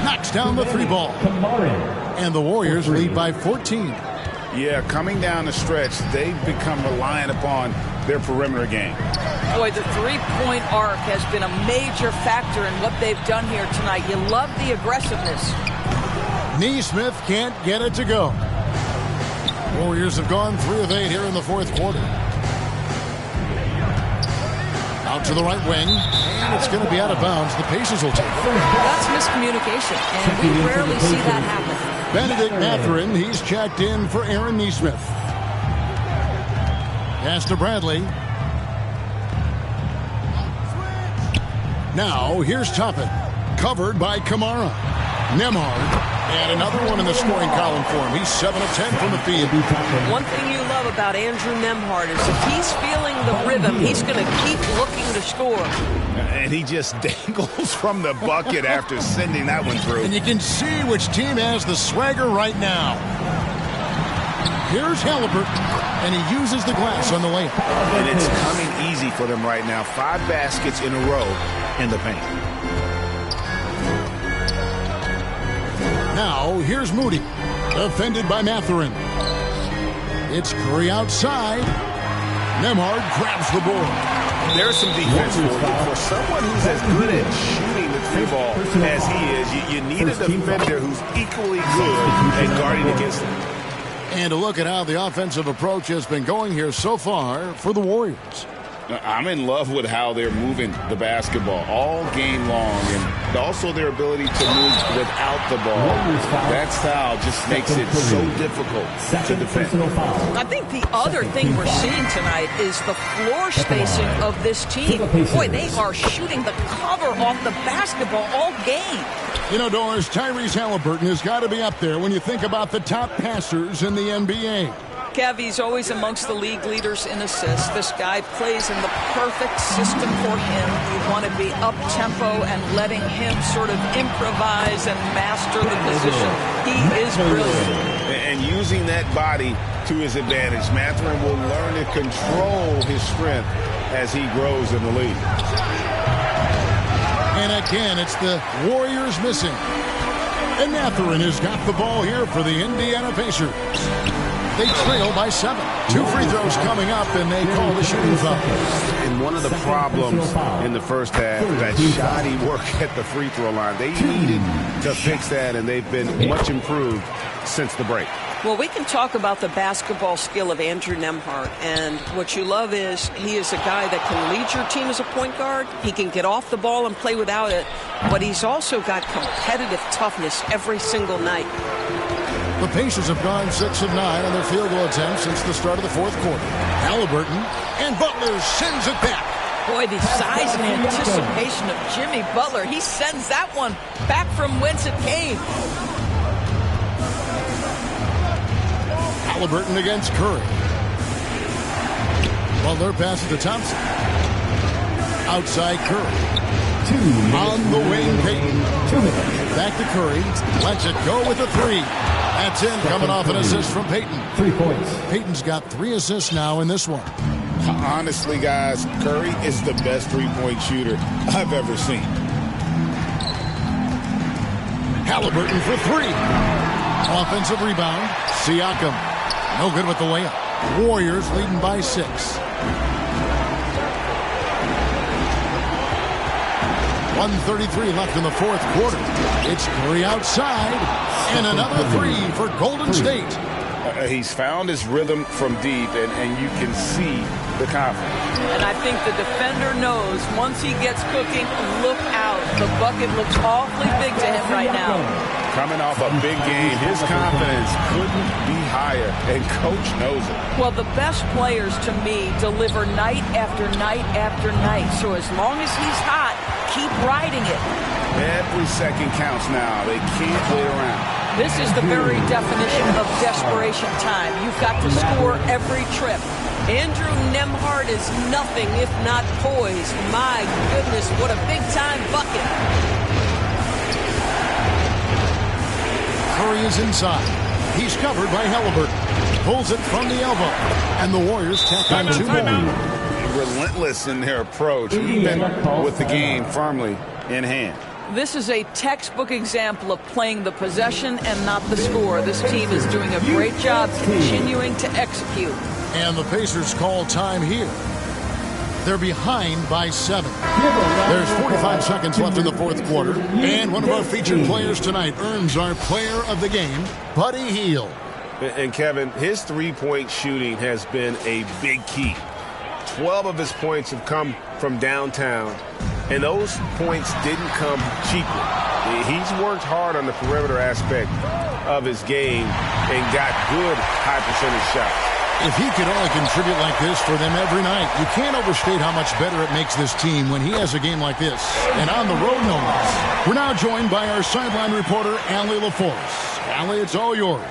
Knocks down the 3 ball. And the Warriors lead by 14. Yeah, coming down the stretch, they've become reliant upon their perimeter game. Boy, the three-point arc has been a major factor in what they've done here tonight. You love the aggressiveness. Neesmith can't get it to go. Warriors have gone 3 of 8 here in the 4th quarter. Out to the right wing, and it's going to be out of bounds. The Pacers will take it. That's miscommunication, and we rarely see that happen. Benedict Mathurin, he's checked in for Aaron Neesmith. Pass to Bradley. Now, here's Toppin. Covered by Kamara. Nembhard. And another one in the scoring column for him. He's 7 of 10 from the field. One thing you love about Andrew Nembhard is if he's feeling the rhythm, he's going to keep looking to score. And he just dangles from the bucket after sending that one through. And you can see which team has the swagger right now. Here's Halliburton, and he uses the glass on the layup. And it's coming easy for them right now. 5 baskets in a row in the paint. Now, here's Moody, defended by Mathurin. It's Curry outside. Nembhard grabs the board. There's some defense for someone who's as good at shooting the 3 ball as he is. You need a defender who's equally good at guarding against him. And to look at how the offensive approach has been going here so far for the Warriors. I'm in love with how they're moving the basketball all game long, and also their ability to move without the ball. That style just makes it so difficult to defend. I think the other thing we're seeing tonight is the floor spacing of this team. Boy, they are shooting the cover off the basketball all game. You know, Doris, Tyrese Halliburton has got to be up there when you think about the top passers in the NBA. Kev, he's always amongst the league leaders in assists. This guy plays in the perfect system for him. You want to be up-tempo and letting him sort of improvise and master the position. He is brilliant. And using that body to his advantage, Mathurin will learn to control his strength as he grows in the league. And again, it's the Warriors missing. And Mathurin has got the ball here for the Indiana Pacers. They trail by 7. 2 free throws coming up, and they call the shooting foul. And one of the problems in the first half, that shoddy work at the free throw line. They needed to fix that, and they've been much improved since the break. Well, we can talk about the basketball skill of Andrew Nembhard, and what you love is he is a guy that can lead your team as a point guard. He can get off the ball and play without it, but he's also got competitive toughness every single night. The Pacers have gone 6 of 9 on their field goal attempts since the start of the 4th quarter. Halliburton, and Butler sends it back. Boy, the size and anticipation of Jimmy Butler. He sends that one back from whence it came. Halliburton against Curry. Butler passes to Thompson. Outside Curry. On the wing, Payton. Back to Curry. Lets it go with a 3. That's in, coming off an assist from Payton. 3 points. Payton's got 3 assists now in this one. Honestly, guys, Curry is the best 3-point shooter I've ever seen. Halliburton for 3. Offensive rebound. Siakam. No good with the layup. Warriors leading by 6. .133 left in the 4th quarter. It's Curry outside. And another 3 for Golden State. He's found his rhythm from deep, and you can see the confidence. And I think the defender knows once he gets cooking, look out. The bucket looks awfully big to him right now. Coming off a big game, his confidence couldn't be higher, and Coach knows it. Well, the best players, to me, deliver night after night after night. So as long as he's hot, keep riding it. Every second counts now. They can't wait around. This is the very definition of desperation time. You've got to score every trip. Andrew Nembhard is nothing if not poised. My goodness, what a big-time bucket. Curry is inside. He's covered by Halliburton. Pulls it from the elbow. And the Warriors tack on 2 more. Relentless in their approach, even with the game firmly in hand. This is a textbook example of playing the possession and not the score. This team is doing a great job continuing to execute. And the Pacers call time here. They're behind by 7. There's 45 seconds left in the fourth quarter. And one of our featured players tonight earns our player of the game, Buddy Hield. And Kevin, his three-point shooting has been a big key. 12 of his points have come from downtown, and those points didn't come cheaply. He's worked hard on the perimeter aspect of his game and got good high-percentage shots. If he could only contribute like this for them every night, you can't overstate how much better it makes this team when he has a game like this. And on the road, no less. We're now joined by our sideline reporter, Allie LaForce. Allie, it's all yours.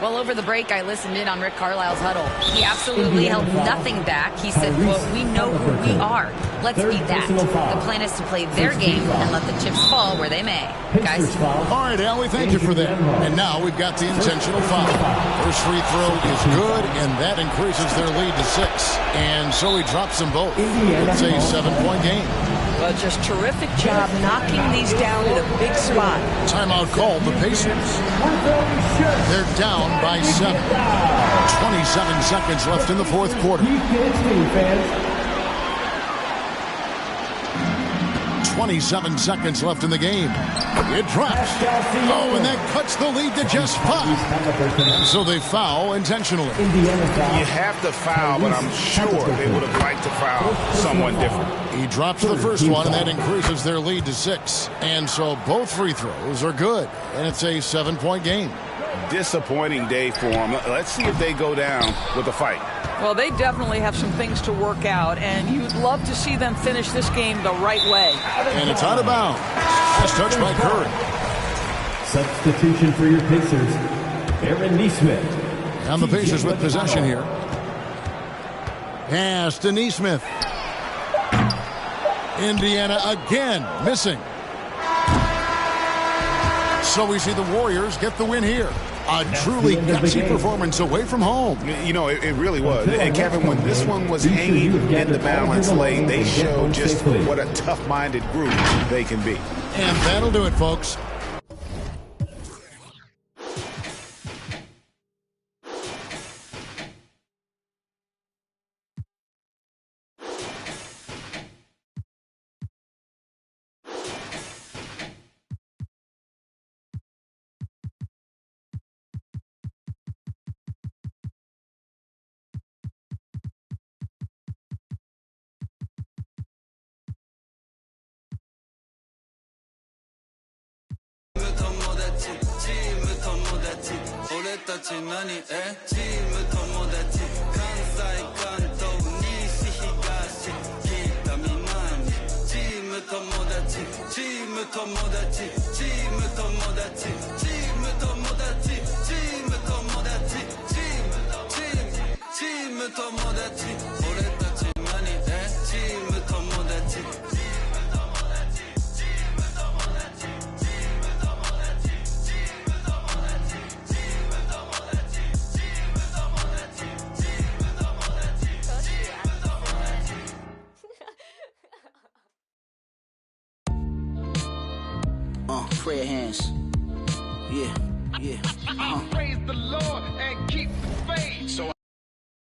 Well, over the break, I listened in on Rick Carlisle's huddle. He absolutely held nothing back. He said, quote, "We know who we are. Let's be that. The plan is to play their game and let the chips fall where they may." Guys? All right, Allie, thank you for that. And now we've got the intentional foul. First free throw is good, and that increases their lead to 6. And so he drops them both. It's a 7-point game. Well, just terrific job knocking these down in a big spot. Timeout called the Pacers. They're down by 7. 27 seconds left in the fourth quarter. 27 seconds left in the game. It drops. Oh, and that cuts the lead to just 5. So they foul intentionally. You have to foul, but I'm sure they would have liked to foul someone different. He drops the first one, and that increases their lead to 6. And so both free throws are good, and it's a 7-point game. Disappointing day for them. Let's see if they go down with a fight. Well, they definitely have some things to work out, and you'd love to see them finish this game the right way. And it's out of bounds. Just touched by Curry. Substitution for your Pacers, Aaron Nesmith. And the Pacers with possession here. Pass to Nesmith. Indiana again missing. So we see the Warriors get the win here. A truly gutsy performance away from home. You know, it really was. And Kevin, when this one was hanging in the balance late, they showed just what a tough-minded group they can be. And that'll do it, folks. Prayer hands. Yeah. Praise the Lord and keep